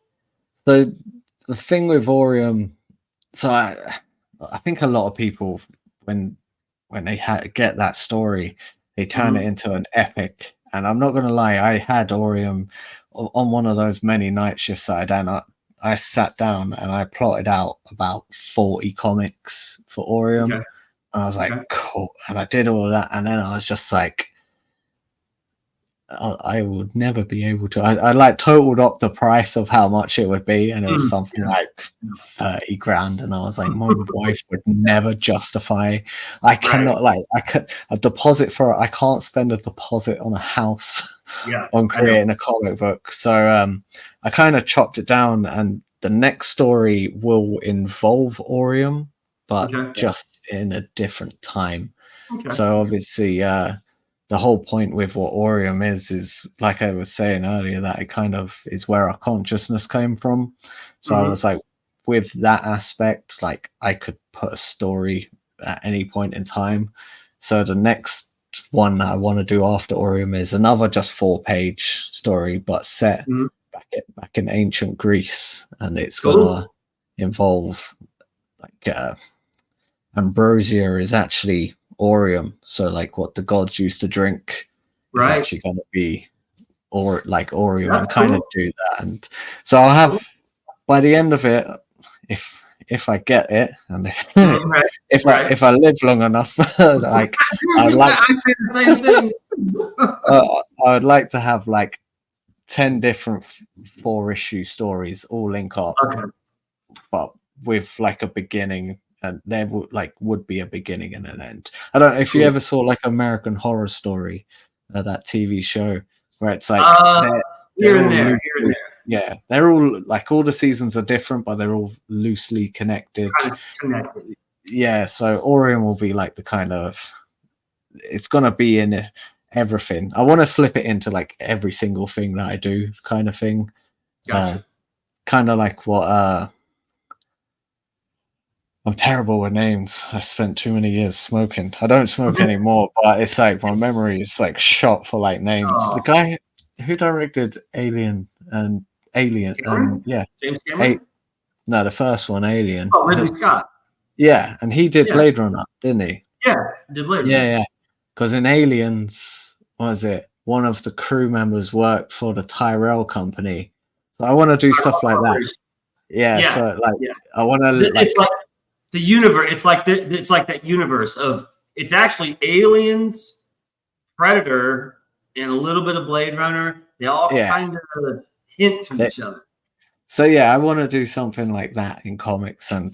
So the thing with Oreium, so I think a lot of people when they get that story, they turn it into an epic. And I'm not going to lie, I had Oreium on one of those many night shifts that I done. I sat down and I plotted out about 40 comics for Oreium. And I was like, cool. And I did all of that. And then I was just like, I would never be able to. I like totaled up the price of how much it would be, and it was something like 30 grand. And I was like, my wife would never justify. I cannot a deposit for it. I can't spend a deposit on a house on creating a comic book. So I kind of chopped it down, and the next story will involve Oreium, but just in a different time. So obviously, the whole point with what Oreium is like I was saying earlier, that it kind of is where our consciousness came from. So I was like, with that aspect, like I could put a story at any point in time. So the next one that I want to do after Oreium is another just 4-page story, but set back in ancient Greece, and it's gonna involve like ambrosia is actually Oreium, so like what the gods used to drink is actually going to be Oreium, and kind of do that. And so I'll have by the end of it, if I get it, and if I live long enough, like I say the same thing. I would like to have like 10 different 4-issue stories all link up, but with like a beginning. And there would be a beginning and an end. I don't know if you ever saw like American Horror Story, that TV show, where it's like here and there. Yeah, they're all like, all the seasons are different, but they're all loosely connected. Yeah, so Oreium will be like the kind of, it's gonna be in everything. I want to slip it into like every single thing that I do, kind of thing. Kind of like what I'm terrible with names. I spent too many years smoking. I don't smoke anymore, but it's like my memory is like shot for like names. who directed Alien? Cameron? Yeah, James Cameron? no, the first one, Alien. Oh, Ridley Scott. Yeah, and he did Yeah. Blade Runner, didn't he? Yeah, did Blade Runner. Yeah. Because in Aliens, what was it? One of the crew members worked for the Tyrell company. So I want to do stuff like that. Yeah. So I want to. It's like the universe. It's like that universe of. It's actually Aliens, Predator, and a little bit of Blade Runner. They all kind of hint to each other. So I want to do something like that in comics, and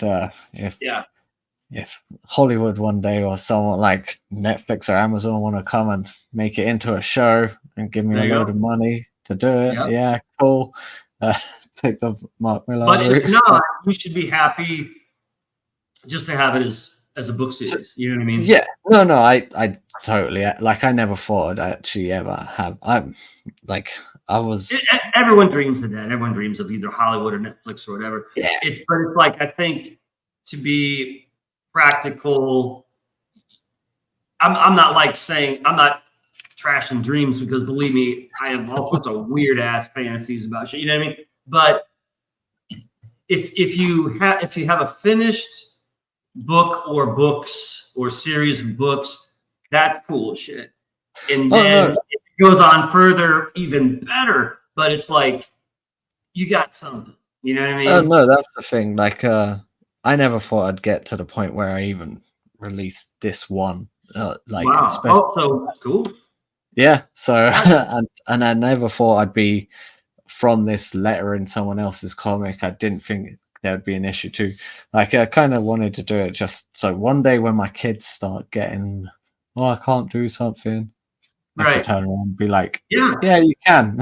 if Hollywood one day or someone like Netflix or Amazon want to come and make it into a show and give me a load of money to do it, cool. Take the Mark Millar. But if not, you should be happy just to have it as a book series. You know what I mean? Yeah. No, I totally like. I never thought I'd actually ever have. Everyone dreams of that. Everyone dreams of either Hollywood or Netflix or whatever. Yeah. But it's like, I think to be practical, I'm not like saying, I'm not trashing dreams, because believe me, I have all sorts of weird ass fantasies about shit. You know what I mean? But if you have a finished book or books or series of books, that's cool shit. And then it goes on further, even better. But it's like, you got something. You know what I mean? Oh no, that's the thing. Like, I never thought I'd get to the point where I even released this one. Wow. Oh, so cool. Yeah. So, and I never thought I'd be from this letter in someone else's comic. I didn't think there would be an issue too. Like, I kind of wanted to do it just so one day when my kids start getting, I can't do something, I can turn around and be like, yeah, you can.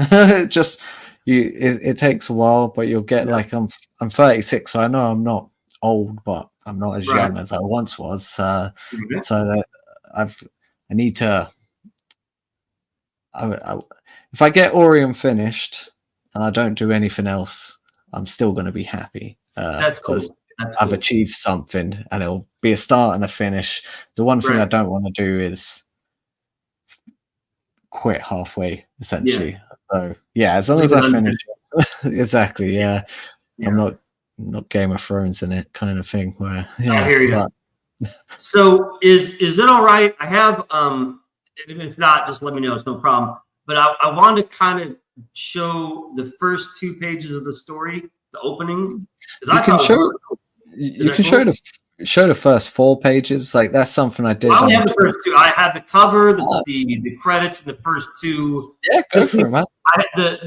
Just it takes a while, but you'll get like, I'm 36, so I know I'm not old, but I'm not as young as I once was. So that I need to. If I get Oreium finished and I don't do anything else, I'm still going to be happy. That's cool. I've achieved something, and it'll be a start and a finish. The one thing I don't want to do is quit halfway, essentially. So as long as I finish it. Exactly. I'm not Game of Thrones in it kind of thing where I hear you. So is it all right? I have if it's not, just let me know, it's no problem. But I want to kind of show the first 2 pages of the story, the opening. You can show the first 4 pages. Like, that's something I did. I only have the first 2. I had the cover, the credits, and the first 2. Yeah, go for it, man.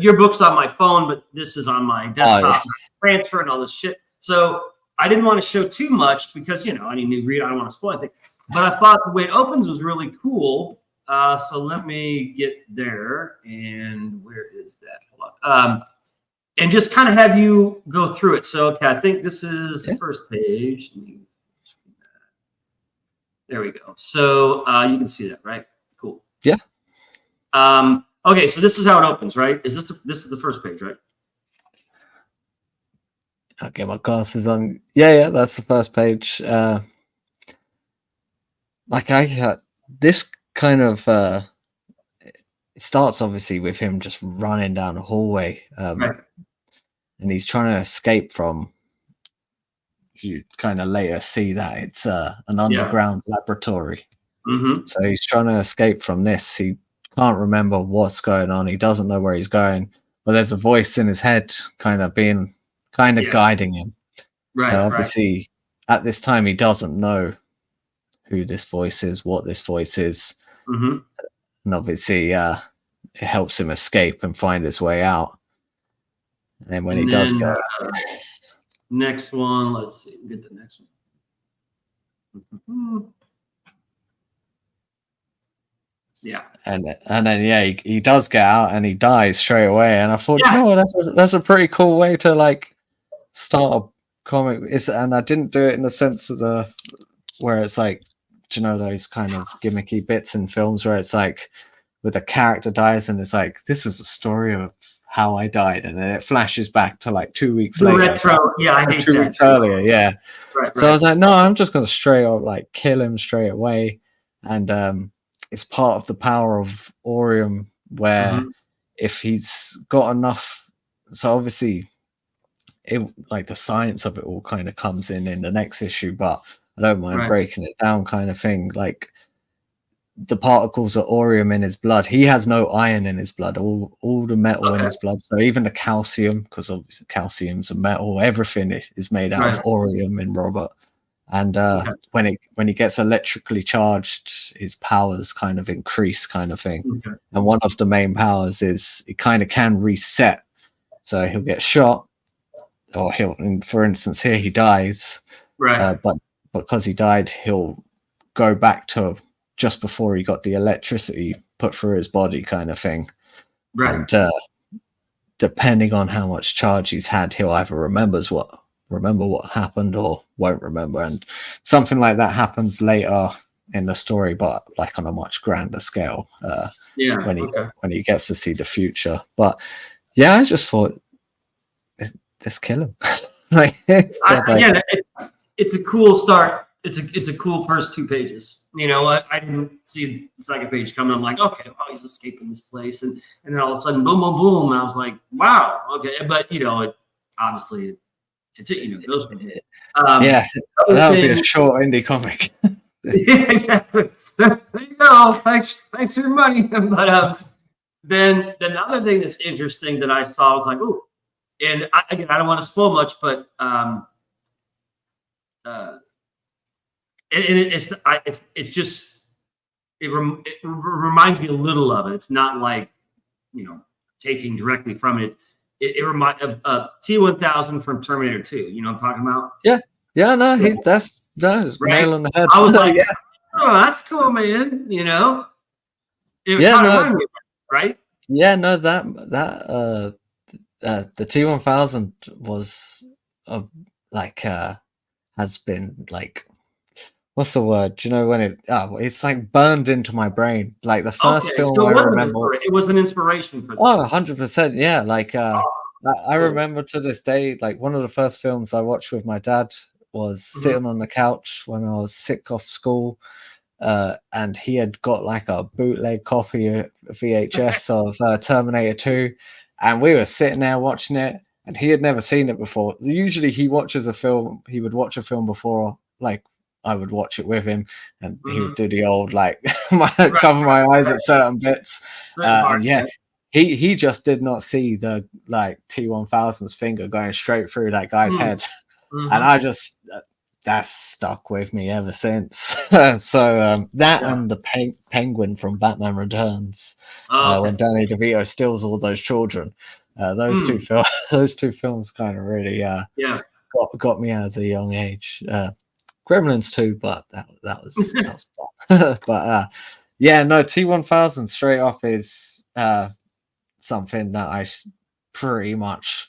Your book's on my phone, but this is on my desktop. Transfer and all this shit. So I didn't want to show too much because, I need to read. I don't want to spoil anything. But I thought the way it opens was really cool. So let me get there. And where is that? Hold on. And just kind of have you go through it. So, okay, I think this is the first page. There we go. So you can see that, right? Cool. Yeah. Okay, so this is how it opens, right? This is the first page, right? I'll get my glasses on. Yeah, that's the first page. Like, this kind of it starts obviously with him just running down the hallway, and he's trying to escape from. You kind of later see that it's an underground laboratory. So he's trying to escape from this. He can't remember what's going on. He doesn't know where he's going, but there's a voice in his head kind of guiding him. Obviously, at this time, he doesn't know who this voice is, what this voice is. And obviously, it helps him escape and find his way out. And then when he does go... next one, let's see. We'll get the next one. Yeah. And then he does get out and he dies straight away. And I thought, that's a pretty cool way to like start a comic. And I didn't do it in the sense of where it's like, those kind of gimmicky bits in films where it's like with a character dies and it's like, this is a story of how I died, and then it flashes back to like 2 weeks later. Retro, I hate 2 weeks earlier, So I was like, no, I'm just gonna straight up like kill him straight away, and it's part of the power of Oreium where if he's got enough. So obviously, it like the science of it all kind of comes in the next issue, but I don't mind breaking it down, kind of thing. Like the particles of Oreium in his blood, he has no iron in his blood. All the metal in his blood. So even the calcium, because obviously calcium's a metal. Everything is made out of Oreium in Robert. And when he gets electrically charged, his powers kind of increase, kind of thing. And one of the main powers is it kind of can reset. So he'll get shot, or for instance, here he dies. But because he died, he'll go back to just before he got the electricity put through his body, kind of thing. And depending on how much charge he's had, he'll either remember what happened or won't remember. And something like that happens later in the story, but like on a much grander scale. When he gets to see the future. But yeah, I just thought, let's kill him. It's a cool start. It's a cool first 2 pages. You know, I didn't see the second page coming. I'm like, okay, well, he's escaping this place, and then all of a sudden, boom, boom, boom. And I was like, wow, okay. But you know, it obviously, it goes from here. That would be a short indie comic. Yeah, exactly. There you go. Thanks for your money. But then the other thing that's interesting that I saw was like, oh, and I don't want to spoil much, but it reminds me a little of it. It's not like, you know, taking directly from it. It reminds of T-1000 from Terminator 2. You know what I'm talking about? That's nail on the head. I was like, oh, that's cool, man. You know, right? Yeah, no, that the T-1000 was has been like, what's the word? Do you know when it's like burned into my brain. Like the first film so I remember. It was an inspiration for this. 100%. Yeah. Like I remember to this day, like one of the first films I watched with my dad was sitting on the couch when I was sick off school. And he had got like a bootleg copy of VHS of Terminator 2. And we were sitting there watching it, and he had never seen it before. Usually he would watch a film before, like, I would watch it with him, and he would do the old like cover my eyes at certain bits. He just did not see the like T-1000's finger going straight through that guy's head, and I just that's stuck with me ever since. So that and the penguin from Batman Returns, when Danny DeVito steals all those children. Those two films kind of really got me as a young age. Gremlins too, but that was but no, T-1000 straight up is something that I pretty much,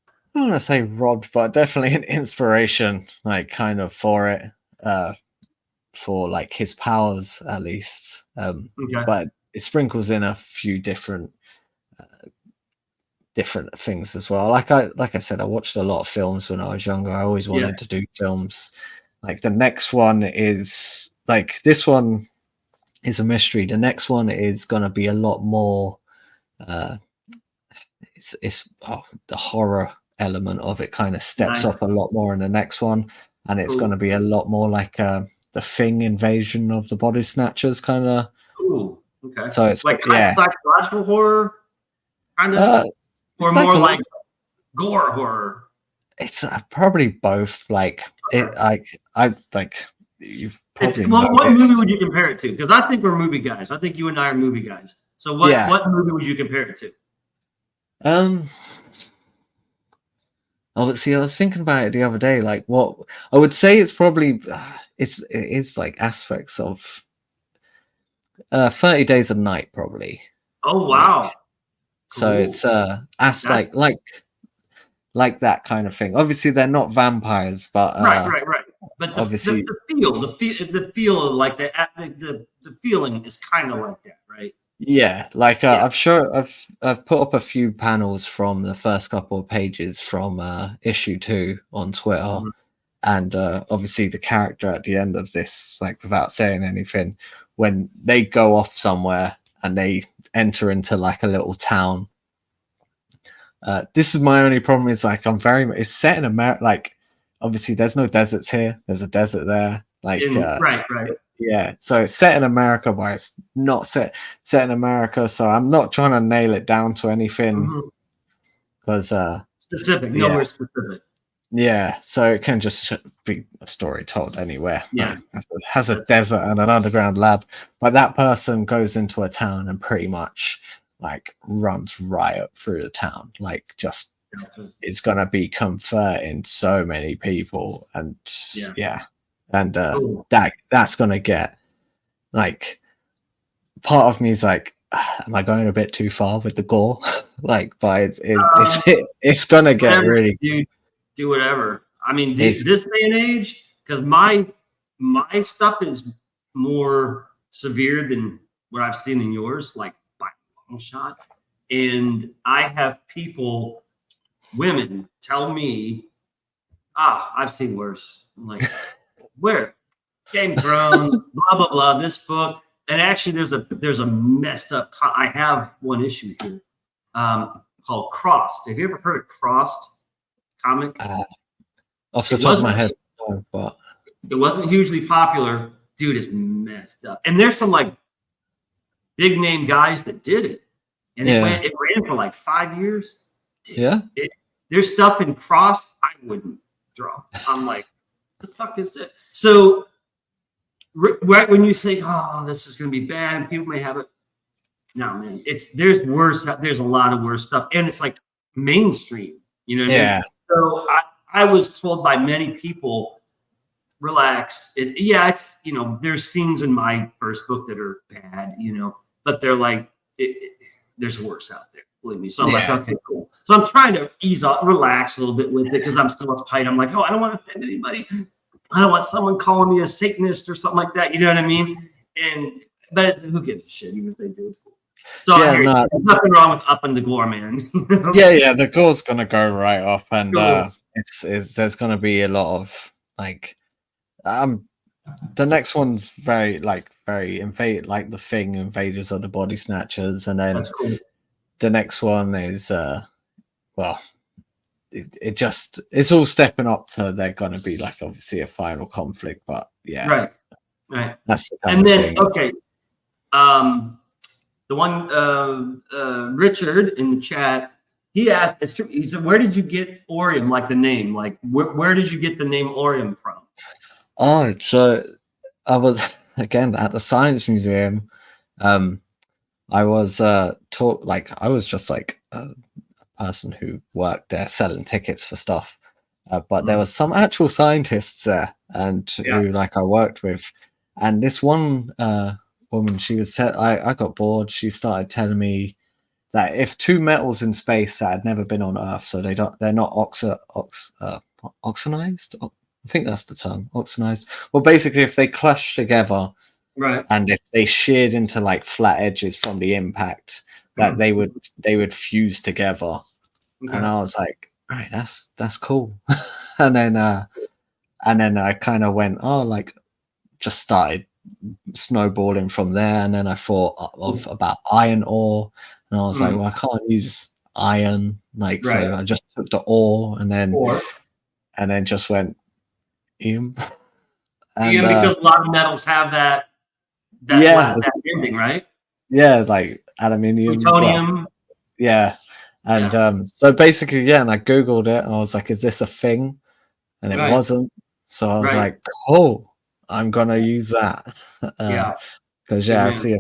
I don't want to say robbed, but definitely an inspiration, like kind of for it, for like his powers at least. But it sprinkles in a few different things as well. Like I said, I watched a lot of films when I was younger. I always wanted to do films. Like the next one is like, this one is a mystery. The next one is going to be a lot more. It's the horror element of it kind of steps up a lot more in the next one, and it's going to be a lot more like the Thing invasion of the body snatchers kind of. Ooh, okay. So it's like psychological horror, kind of, or more like gore horror. It's probably both. Like it, I like you've probably. What movie would you compare it to? Because I think we're movie guys. I think you and I are movie guys. So what movie would you compare it to? See, I was thinking about it the other day. Like, what I would say it's probably it is like aspects of 30 Days of Night, probably. Oh wow! Like, so it's aspect like that kind of thing. Obviously, they're not vampires, but right. But obviously, the feel like the feeling is kind of like that, right? Yeah, like I've put up a few panels from the first couple of pages from issue 2 on Twitter, and obviously the character at the end of this, like without saying anything, when they go off somewhere and they enter into like a little town. This is my only problem, is like it's set in America. Like obviously there's no deserts here, there's a desert there, like right. Yeah, so it's set in America, but it's not set in America, so I'm not trying to nail it down to anything because specific, nowhere specific. Yeah, so it can just be a story told anywhere. Yeah, has a desert and an underground lab, but that person goes into a town and pretty much like runs riot through the town. Like just it's gonna be converting so many people, and that's gonna get like, part of me is like, am I going a bit too far with the gore? Like, but it's gonna get really. Do whatever. I mean, this day and age, because my stuff is more severe than what I've seen in yours, like by a long shot. And I have people, women, tell me, I've seen worse. I'm like, where? Game of Thrones, blah blah blah. This book, and actually, there's a messed up. I have one issue here called Crossed. Have you ever heard of Crossed comic? Off the top of my head, no, but it wasn't hugely popular. Dude, is messed up. And there's some like big name guys that did it, and it ran for like 5 years. Dude, there's stuff in Crossed I wouldn't draw. I'm like, the fuck is it? So right when you think, this is going to be bad, and people may have it. No, man, there's worse. There's a lot of worse stuff, and it's like mainstream. You know what I mean? So I was told by many people, relax. It's there's scenes in my first book that are bad, but they're like, there's worse out there. Believe me. So I'm like, okay, cool. So I'm trying to ease up, relax a little bit with it because I'm still uptight. I'm like, I don't want to offend anybody. I don't want someone calling me a Satanist or something like that. You know what I mean? But who gives a shit, even if they do? So there's nothing wrong with upping the gore, man. The gore's gonna go right up, and there's gonna be a lot of like, the next one's very invade, like the Thing, Invaders of the Body Snatchers, and then the next one is it's all stepping up to they're gonna be like obviously a final conflict, but right. That's the and then thing. The one Richard in the chat, he asked, he said, where did you get Oreium, like the name? Like, where did you get the name Oreium from? Oh, so I was, again, at the Science Museum. I was I was just like a person who worked there selling tickets for stuff. But there was some actual scientists there, and who I worked with. And this one woman, she was I got bored. She started telling me that if two metals in space that had never been on Earth, so they're not oxidized. I think that's the term, oxidized. Well, basically, if they clash together, right, and if they sheared into like flat edges from the impact, that they would fuse together. Okay. And I was like, right, that's cool. and then I kind of went, just started snowballing from there, and then I thought about iron ore, and I was like, well, I can't use iron, so I just took the ore, and then just went Eum. Because a lot of metals have that ending, right? Yeah, like aluminium, plutonium. So basically, and I googled it, and I was like, is this a thing? And it wasn't. So I was like, oh, I'm gonna use that. Because I see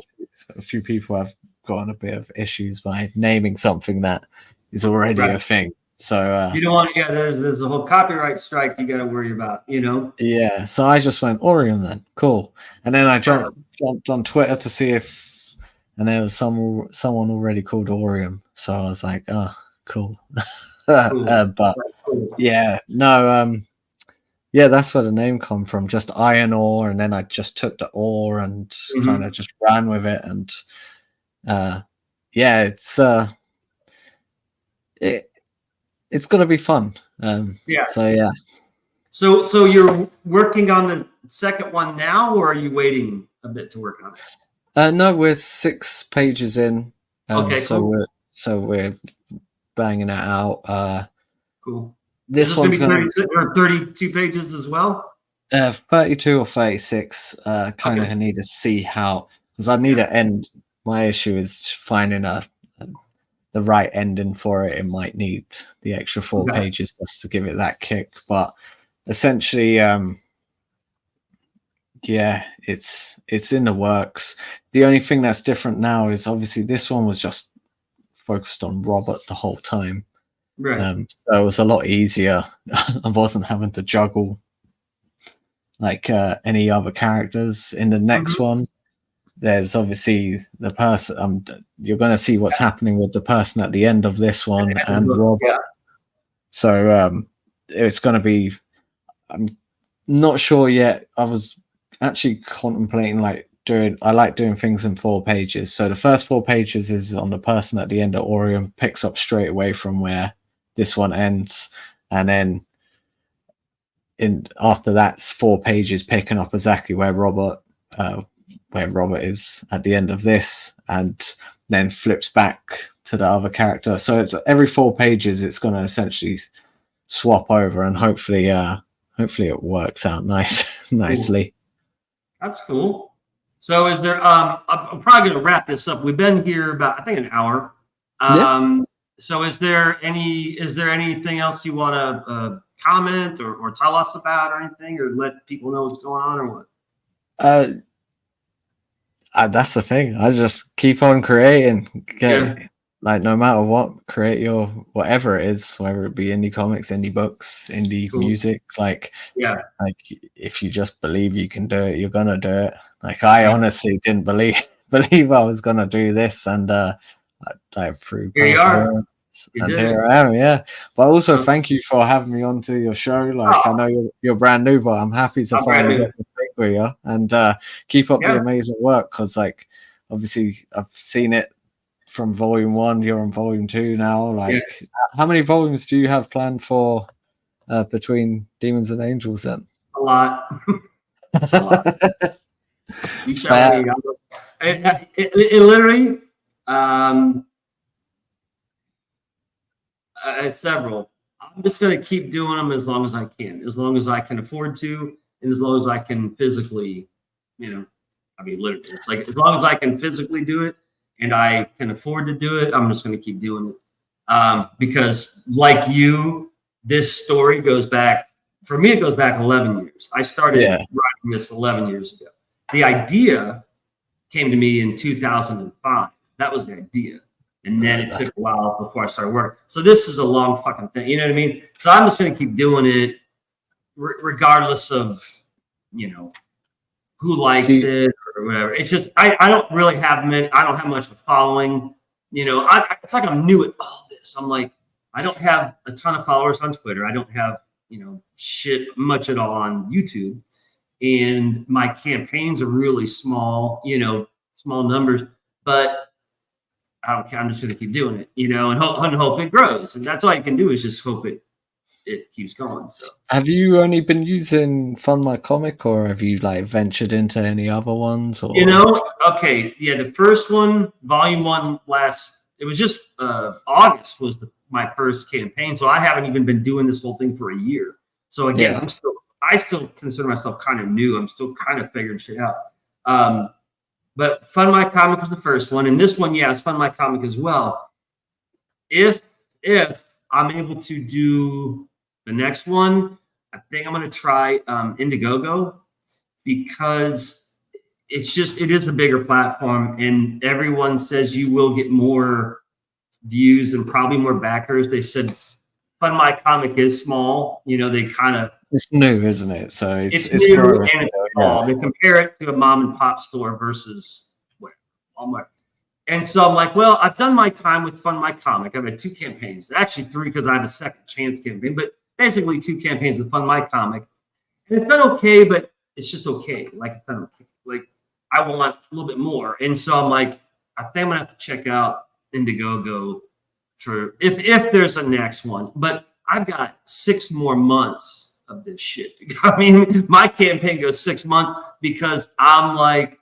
a few people have gotten a bit of issues by naming something that is already a thing. So you don't want to. There's a whole copyright strike you got to worry about. Yeah. So I just went Oreium then. Cool. And then I jumped on Twitter to see if, and there was someone already called Oreium. So I was like, oh, cool. But that's where the name come from, just iron ore, and then I just took the ore and kind of just ran with it, and it's gonna be fun. So you're working on the second one now, or are you waiting a bit to work on it? No, we're 6 pages in. Okay, cool. We're banging it out. Cool. This one's going to be 32 pages as well. 32 or 36. Kind of need to see how, because I need to end. My issue is finding the right ending for it. It might need the extra 4 pages just to give it that kick. But essentially, yeah, it's in the works. The only thing that's different now is obviously this one was just focused on Robert the whole time. Right. So it was a lot easier. I wasn't having to juggle like any other characters. In the next one, there's obviously the person. You're going to see what's happening with the person at the end of this one and Robert. Yeah. So it's going to be. I'm not sure yet. I was actually contemplating I like doing things in 4 pages. So the first 4 pages is on the person at the end of Oreium, picks up straight away from where this one ends, and then after that's 4 pages picking up exactly where Robert is at the end of this, and then flips back to the other character. So it's every 4 pages it's going to essentially swap over, and hopefully it works out nicely. Cool. That's cool. So is there I'm probably going to wrap this up. We've been here about, I think, an hour. So is there anything else you want to comment or tell us about, or anything, or let people know what's going on, or what? That's the thing. I just keep on creating. Like, no matter what, create your whatever it is, whether it be indie comics, indie books, indie music. Like if you just believe you can do it, you're gonna do it. Like, I honestly didn't believe I was gonna do this, and I through here you are. And here I am, yeah. But also, thank you for having me onto your show. Like, I know you're brand new, but I'm happy to finally get to speak with you, and keep up the amazing work. Because, like, obviously, I've seen it from volume 1. You're on volume 2 now. Like, how many volumes do you have planned for between Demons and Angels? Then a lot. A lot. You shall me. It literally. Several. I'm just going to keep doing them as long as I can, as long as I can afford to, and as long as I can physically, literally, it's like, as long as I can physically do it and I can afford to do it, I'm just going to keep doing it. Because like you, this story goes back, for me, it goes back 11 years. I started writing this 11 years ago. The idea came to me in 2005. That was the idea. And then it took a while before I started working. So this is a long fucking thing. You know what I mean? So I'm just going to keep doing it regardless of, who likes it or whatever. It's just, I don't really have I don't have much of a following. It's like I'm new at all this. I'm like, I don't have a ton of followers on Twitter. I don't have, shit much at all on YouTube. And my campaigns are really small, small numbers. But I don't care. I'm just going to keep doing it, and hope it grows. And that's all you can do is just hope it keeps going. So, have you only been using FundMyComic, or have you ventured into any other ones? Or the first one, volume 1, it was just August was my first campaign, so I haven't even been doing this whole thing for a year. So again, I still consider myself kind of new. I'm still kind of figuring shit out. But FundMyComic was the first one, and this one, it's FundMyComic as well. If I'm able to do the next one, I think I'm going to try Indiegogo, because it is a bigger platform, and everyone says you will get more views and probably more backers. They said FundMyComic is small. It's new, isn't it? So it's new growing, and it's small. They compare it to a mom and pop store versus Walmart. And so I'm like, well, I've done my time with FundMyComic. I've had 2 campaigns, actually 3, because I have a second chance campaign, but basically 2 campaigns with FundMyComic. And it's done okay, but it's just okay. It's done okay. I want a little bit more. And so I'm like, I think I'm gonna have to check out Indiegogo for if there's a next one. But I've got 6 more months of this shit. My campaign goes 6 months, because I'm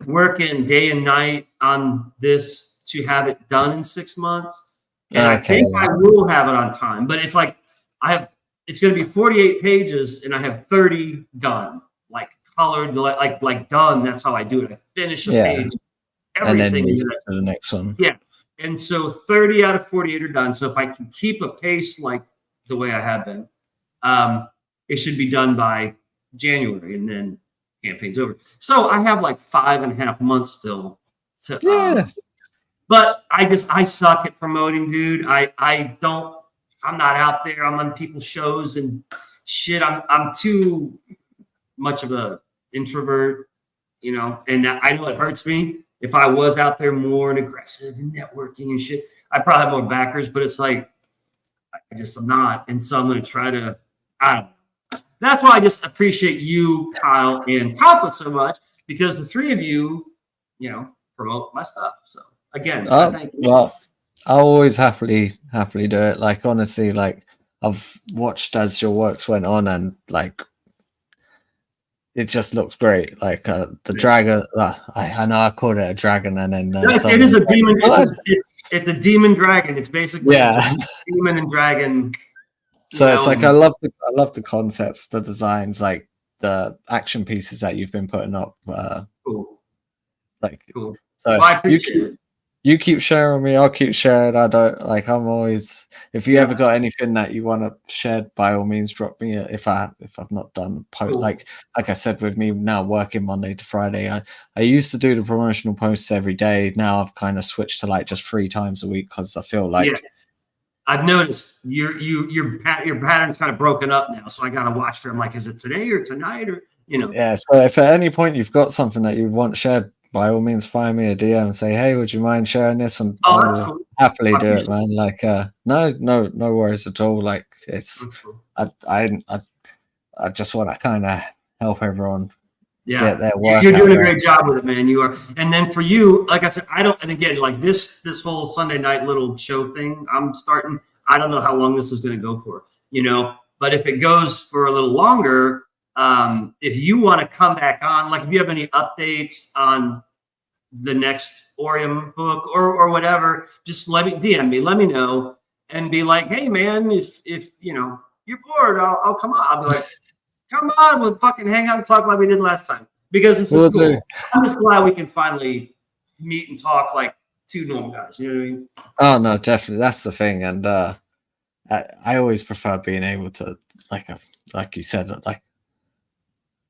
working day and night on this to have it done in 6 months. And I think I will have it on time, but it's like it's going to be 48 pages and I have 30 done, like colored, like done. That's how I do it. I finish a page, everything, and then move to the next one. Yeah. And so 30 out of 48 are done. So if I can keep a pace like the way I have been, it should be done by January, and then campaign's over. So I have like 5.5 months still to but I suck at promoting, dude. I'm not out there. I'm on people's shows and shit. I'm too much of a introvert, you know, and I know it hurts me. If I was out there more and aggressive and networking and shit, I probably have more backers, but it's like, I'm not. And so I'm going to try to, I don't know. That's why I just appreciate you, Kyle, and Papa so much, because the three of you, you know, promote my stuff. So again, thank you. Well, I'll always happily do it. Like, honestly, like I've watched as your works went on, and like, it just looks great. Like the dragon, I know I called it a dragon, and then it is a demon. It's a demon dragon. It's basically demon and dragon. So it's like I love the concepts, the designs, like the action pieces that you've been putting up. Cool. Like cool. So well, I appreciate it. You keep sharing me, I'll keep sharing. I don't like. I'm always. If you ever got anything that you want to share, by all means, drop me. If I've not done post, like I said, with me now working Monday to Friday, I used to do the promotional posts every day. Now I've kind of switched to like just 3 times a week because I feel like. Yeah. I've noticed your pattern's kind of broken up now, so I got to watch for. I'm like, is it today or tonight or you know? Yeah. So if at any point you've got something that you want shared, by all means, find me a DM and say, "Hey, would you mind sharing this?" And I'll cool. happily do it, man. Like, no worries at all. Like, it's I just want to kind of help everyone get their work. You're doing a great job with it, man. You are. And then for you, like I said, I don't. And again, like this whole Sunday night little show thing, I'm starting. I don't know how long this is going to go for, you know. But if it goes for a little longer. If you want to come back on, like if you have any updates on the next Oreium book or whatever, just DM me, let me know, and be like, hey man, if you know you're bored, I'll come on. I'll be like, come on, we'll fucking hang out and talk like we did last time, because it's just cool. I'm just glad we can finally meet and talk like 2 normal guys. You know what I mean? Oh no, definitely, that's the thing, and I always prefer being able to like you said, like.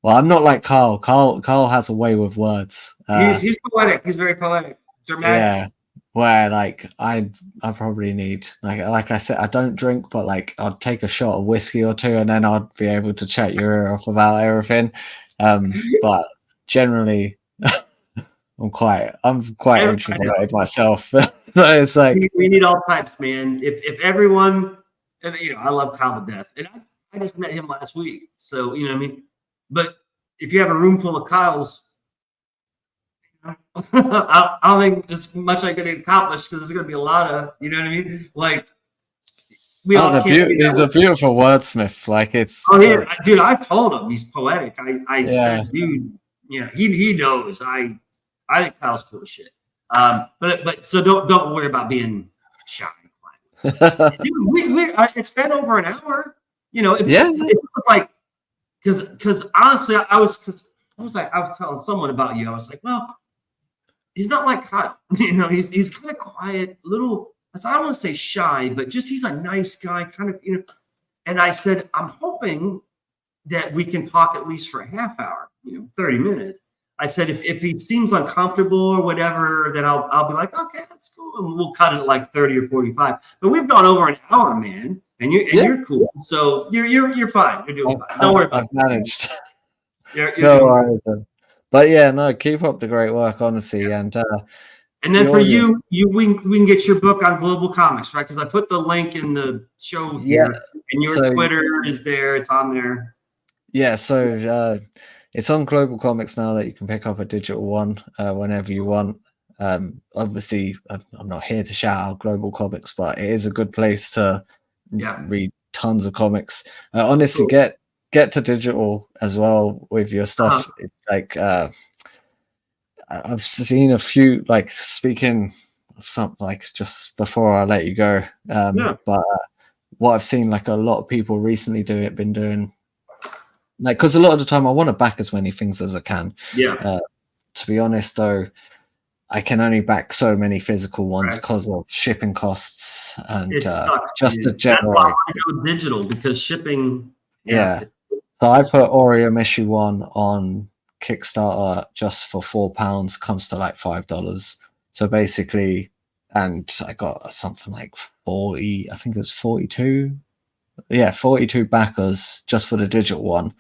Well, I'm not like Carl. Carl has a way with words. He's poetic. He's very poetic, dramatic. Yeah, where like I probably need like I said, I don't drink, but like I'll take a shot of whiskey or 2, and then I'll be able to chat your ear off about everything. But generally, I'm quite introverted myself. So it's like we need all types, man. If everyone, and you know, I love Kyle to death, and I just met him last week, so you know what I mean. But if you have a room full of Kyles, you know, I don't think it's much I can accomplish, because there's going to be a lot of, you know what I mean? Like, we all can't. He's a beautiful wordsmith. Like, it's. Oh, yeah. Dude, I told him he's poetic. I said, dude, yeah, he knows. I think Kyle's cool as shit. But so don't worry about being shy. Dude, it's been over an hour. You know, if it was like, because honestly, I was telling someone about you. I was like, well, he's not like Kyle. You know, he's kind of quiet, little. I don't want to say shy, but just he's a nice guy, kind of, you know. And I said, I'm hoping that we can talk at least for a half hour, you know, 30 minutes. I said, if he seems uncomfortable or whatever, then I'll be like, okay, that's cool, and we'll cut it at like 30 or 45. But we've gone over an hour, man. And you're cool, so you're fine. You're doing fine. Don't worry about it. I've managed. You're no worries. But yeah, no, keep up the great work, honestly. And then for you, we can get your book on Global Comix, right? Because I put the link in the show here, and your Twitter is there. It's on there. Yeah, so it's on Global Comix now, that you can pick up a digital one whenever you want. Obviously, I'm not here to shout out Global Comix, but it is a good place to read tons of comics. Honestly, get to digital as well with your stuff. It's like I've seen a few, like, speaking something like just before I let you go. Yeah. But what I've seen, like a lot of people recently been doing, like, because a lot of the time I want to back as many things as I can. Yeah. To be honest, though, I can only back so many physical ones Right. because of shipping costs and It sucks, just dude. the general. That's why I go digital, because shipping. Yeah. So I put Oreium issue 1 on Kickstarter just for £4, comes to like $5. So basically, and I got something like 40, I think it was 42. Yeah, 42 backers just for the digital one.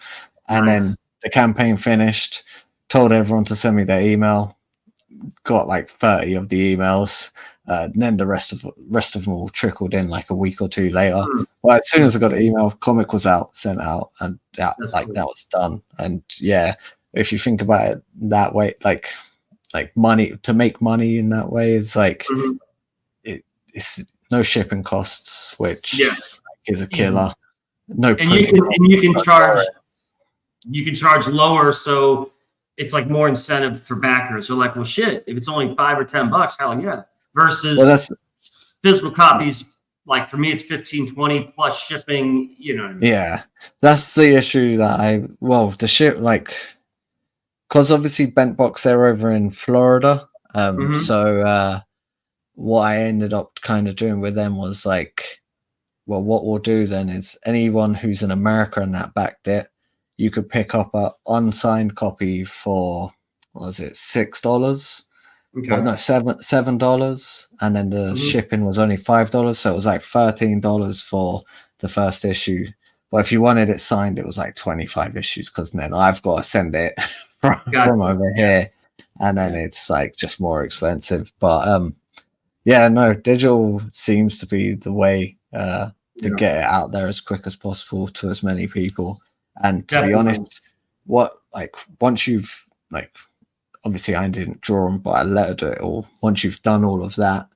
And Nice. then the campaign finished, told everyone to send me their email, got like 30 of the emails. And then the rest of them all trickled in like a week or two later. Well, as soon as I got the email, comic was out, sent out, and that Cool. that was done. And yeah, if you think about it that way, like money, to make money in that way is like it's no shipping costs, which is a killer. No, and you can charge lower, so it's like more incentive for backers. So like, well, shit, if it's only $5 or $10, hell yeah. Versus physical copies, like for me, it's 15, 20 plus shipping. You know what I mean? Yeah, that's the issue that the ship, like, because obviously Bent Box, they're over in Florida. So what I ended up kind of doing with them was like, well, what we'll do then is anyone who's in America and that backed it, you could pick up a unsigned copy for, what was it, $6? Okay. Well, no, $7, and then the shipping was only $5, so it was like $13 for the first issue. But if you wanted it signed, it was like 25 issues, because then I've got to send it from over here, and then it's like just more expensive. But yeah, no, digital seems to be the way to get it out there as quick as possible to as many people. And to be honest, once you've obviously I didn't draw them, but I lettered it all. Once you've done all of that,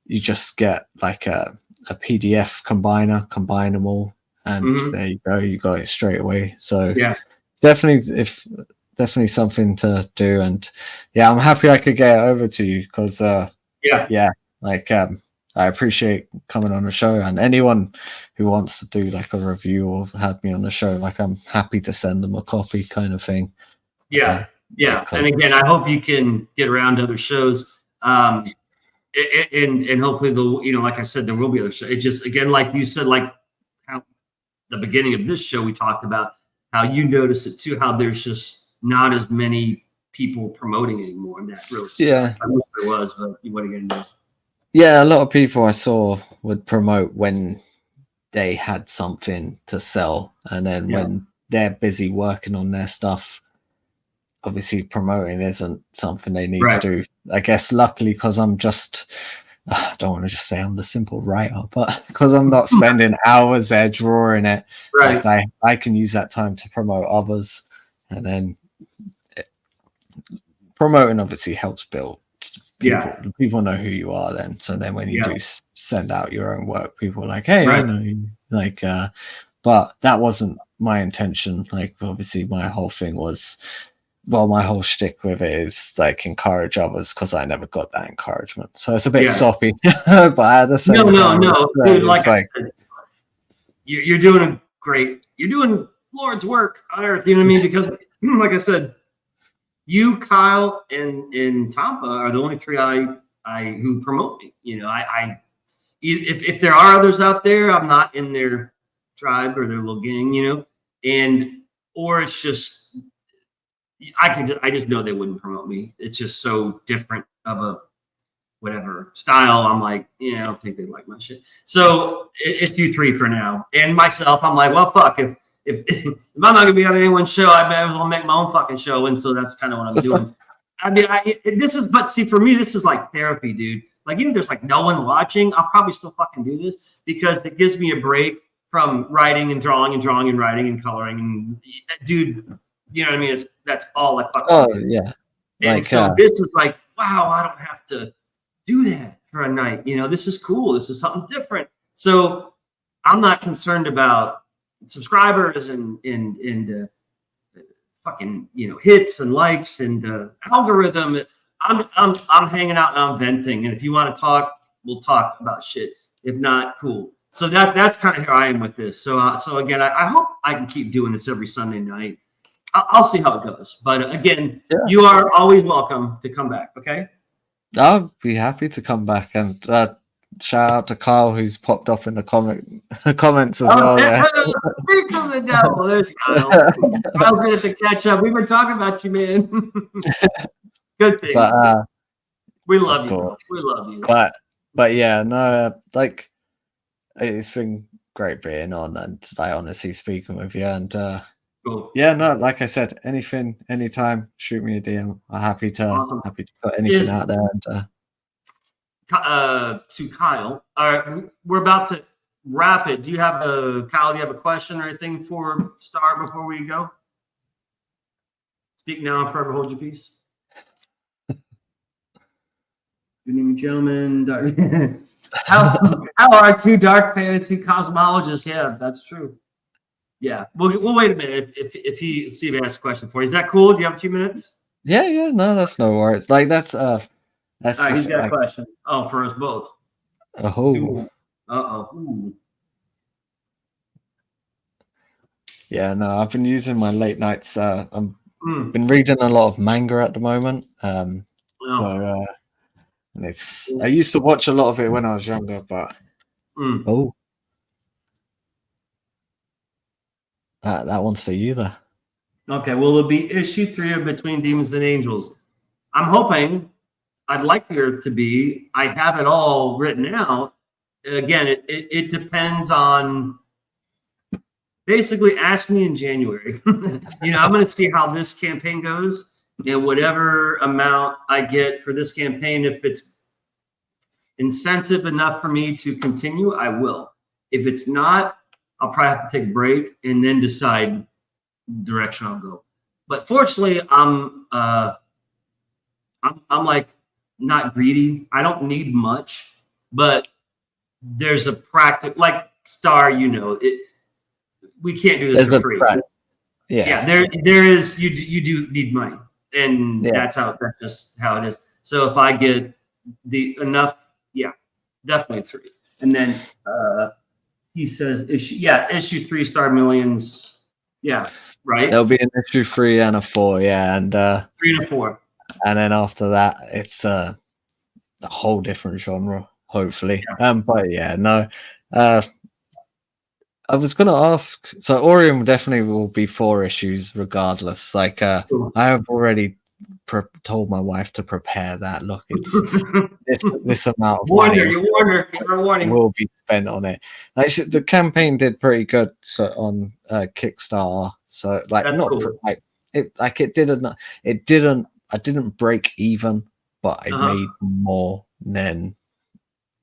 you just get like a PDF combiner, combine them all, and there you go. You got it straight away. So definitely something to do. And yeah, I'm happy I could get it over to you, because I appreciate coming on the show, and anyone who wants to do like a review or have me on the show, like I'm happy to send them a copy, kind of thing. Yeah. And again, I hope you can get around to other shows. And hopefully like I said, there will be other shows. It just, again, like you said, like how the beginning of this show, we talked about how you notice it too, how there's just not as many people promoting anymore. And that really sucks. I wish there was, but what are you going to do? Yeah, a lot of people I saw would promote when they had something to sell, and then when they're busy working on their stuff, obviously promoting isn't something they need to do. I guess luckily, because I'm just, I don't want to just say I'm the simple writer, but because I'm not spending hours there drawing it, like I can use that time to promote others, and then promoting obviously helps build people know who you are then. So then when you do send out your own work, people are like, hey, I know you. Like, but that wasn't my intention. Like, obviously my whole thing was, my whole shtick with it is like encourage others, because I never got that encouragement. So it's a bit soppy, but at the same time, dude, like I said, you're doing you're doing Lord's work on earth. You know what I mean? Because like I said, you, Kyle, and Tampa are the only three I who promote me. You know, if there are others out there, I'm not in their tribe or their little gang. You know, or it's just I just know they wouldn't promote me. It's just so different of a whatever style. I'm like, I don't think they like my shit. So it's you three for now, and myself. I'm like, well, fuck if I'm not gonna be on anyone's show, I may as well make my own fucking show. And so that's kind of what I'm doing. I mean, but see, for me, this is like therapy, dude. Like, even if there's like no one watching, I'll probably still fucking do this, because it gives me a break from writing and drawing and writing and coloring. And dude, you know what I mean? That's all I fucking do. And so this is like, wow, I don't have to do that for a night. You know, this is cool. This is something different. So I'm not concerned about subscribers and fucking hits and likes and algorithm. I'm hanging out and I'm venting, and if you want to talk, we'll talk about shit. If not, cool. So that's kind of how I am with this. So again, I hope I can keep doing this every Sunday night. I'll see how it goes. But again, you are always welcome to come back. Okay. I'll be happy to come back, and shout out to Kyle, who's popped up in the comments as well. Here comes the devil. There's Kyle. Kyle's going to catch up. We've been talking about you, man. Good things. But, we love you. We love you. But yeah, no, like it's been great being on and like honestly speaking with you. And cool. Yeah, no, like I said, anything, anytime, shoot me a DM. I'm happy to put anything out there. And to Kyle, all right, we're about to wrap it. Kyle, do you have a question or anything for Star before we go? Speak now and forever hold your peace. Good evening, gentlemen. How are two dark fantasy cosmologists? Yeah, that's true. Yeah, we'll wait a minute if he see if he has a question for you. Is that cool? Do you have a few minutes? Yeah, no, that's no worries. Like that's all right, he's got a question. Oh, for us both. Oh. Yeah, no, I've been using my late nights. I've been reading a lot of manga at the moment. And I used to watch a lot of it when I was younger, but that one's for you there. Okay, well, it'll be issue 3 of Between Demons and Angels. I'm hoping, I'd like there to be, I have it all written out. Again, it depends on, basically ask me in January. I'm going to see how this campaign goes. And whatever amount I get for this campaign, if it's incentive enough for me to continue, I will. If it's not, I'll probably have to take a break and then decide the direction I'll go. But fortunately, I'm like not greedy. I don't need much, but there's a practice like Star. We can't do this for free. Yeah. There is. You do need money. And that's just how it is. So if I get enough, definitely 3. And then he says issue 3 Starmillions. Yeah, right. There'll be an issue 3 and a 4, and 3 and a 4. And then after that, it's a whole different genre, hopefully. But yeah, no. I was going to ask, so Oreium definitely will be 4 issues regardless. Like, I have already told my wife to prepare that. Look, it's this amount of money will be spent on it. Like, the campaign did pretty good on Kickstarter. So, like, that's not cool. I didn't break even, but I made more than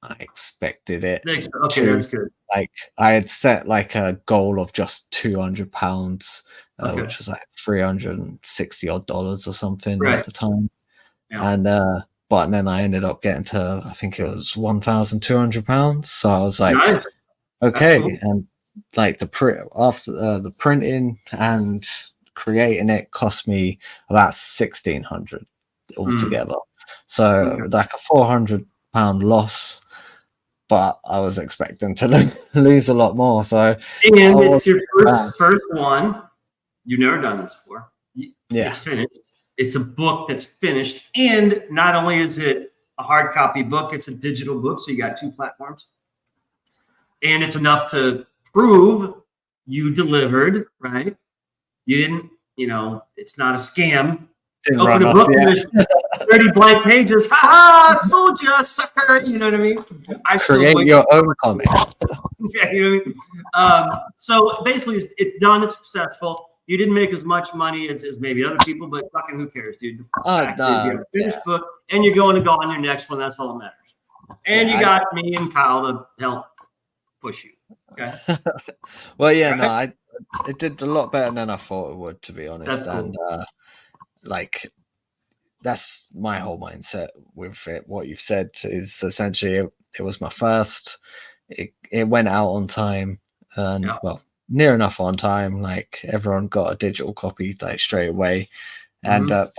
I expected it. Okay, that's good. Like I had set like a goal of just £200, which was like $360 odd or something at the time. And but then I ended up getting to, I think it was £1,200. So I was like, nice. Okay, cool. And like after the printing and creating it cost me about $1,600 altogether. So like a £400 loss. But I was expecting to lose a lot more. So, and it's your first one. You've never done this before. It's finished. It's a book that's finished, and not only is it a hard copy book, it's a digital book. So you got 2 platforms, and it's enough to prove you delivered. Right? You didn't. It's not a scam. Open a book and there's 30 blank pages. Ha ha! Fooled you, sucker. You know what I mean? Create your own comic. Yeah, you know what I mean? So basically, it's done. It's successful. You didn't make as much money as maybe other people, but fucking who cares, dude? You have a finished book, and you're going to go on your next one. That's all that matters. And you got me and Kyle to help push you. Okay. Well, yeah, it did a lot better than I thought it would, to be honest. That's cool. And like that's my whole mindset with it. What you've said is essentially it was my first. It went out on time, and well, near enough on time. Like everyone got a digital copy like straight away, and but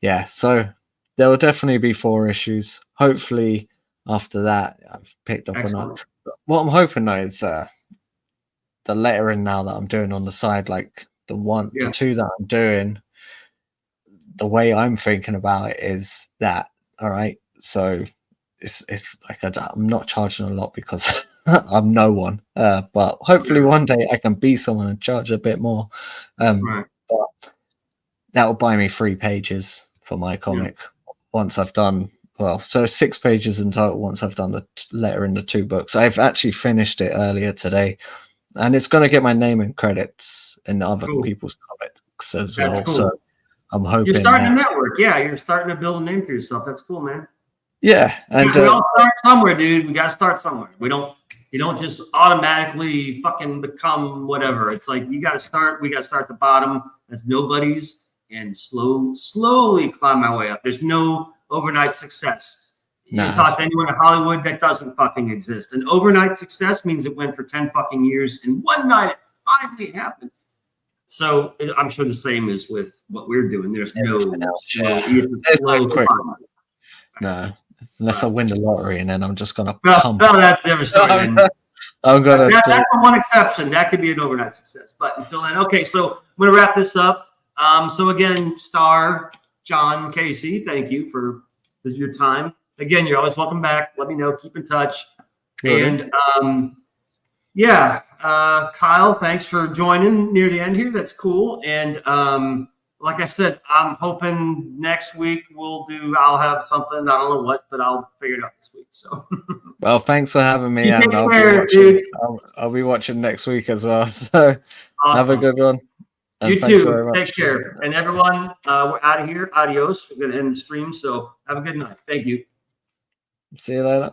yeah, so there will definitely be 4 issues. Hopefully, after that, I've picked up Excellent. enough. What I'm hoping though is the lettering now that I'm doing on the side, like the 2 that I'm doing. The way I'm thinking about it is that, all right, so it's like I'm not charging a lot because I'm no one, but hopefully one day I can be someone and charge a bit more. Right. But that will buy me 3 pages for my comic once I've done, well, so 6 pages in total once I've done the letter in the 2 books. I've actually finished it earlier today, and it's going to get my name and credits in other people's comics as well. Cool. So I'm hoping you're starting a network. Yeah, you're starting to build a name for yourself. That's cool, man. Yeah, and we all start somewhere, dude. We got to start somewhere. You don't just automatically fucking become whatever. It's like you got to start. We got to start at the bottom as nobodies and slowly climb my way up. There's no overnight success. You can talk to anyone in Hollywood, that doesn't fucking exist. An overnight success means it went for 10 fucking years, and one night it finally happened. So I'm sure the same is with what we're doing. There's no no, unless I win the lottery, and then I'm just gonna pump. No, that's a different story. I'm gonna. That's the one exception. That could be an overnight success. But until then, okay. So I'm gonna wrap this up. So again, Star John Casey, thank you for your time. Again, you're always welcome back. Let me know. Keep in touch. And Kyle, thanks for joining near the end here. That's cool. And like I said, I'm hoping next week I'll have something. I don't know what, but I'll figure it out this week. So well, thanks for having me. And I'll be watching next week as well. So have a good one. You too. Take care. And everyone, we're out of here. Adios. We're going to end the stream. So have a good night. Thank you. See you later.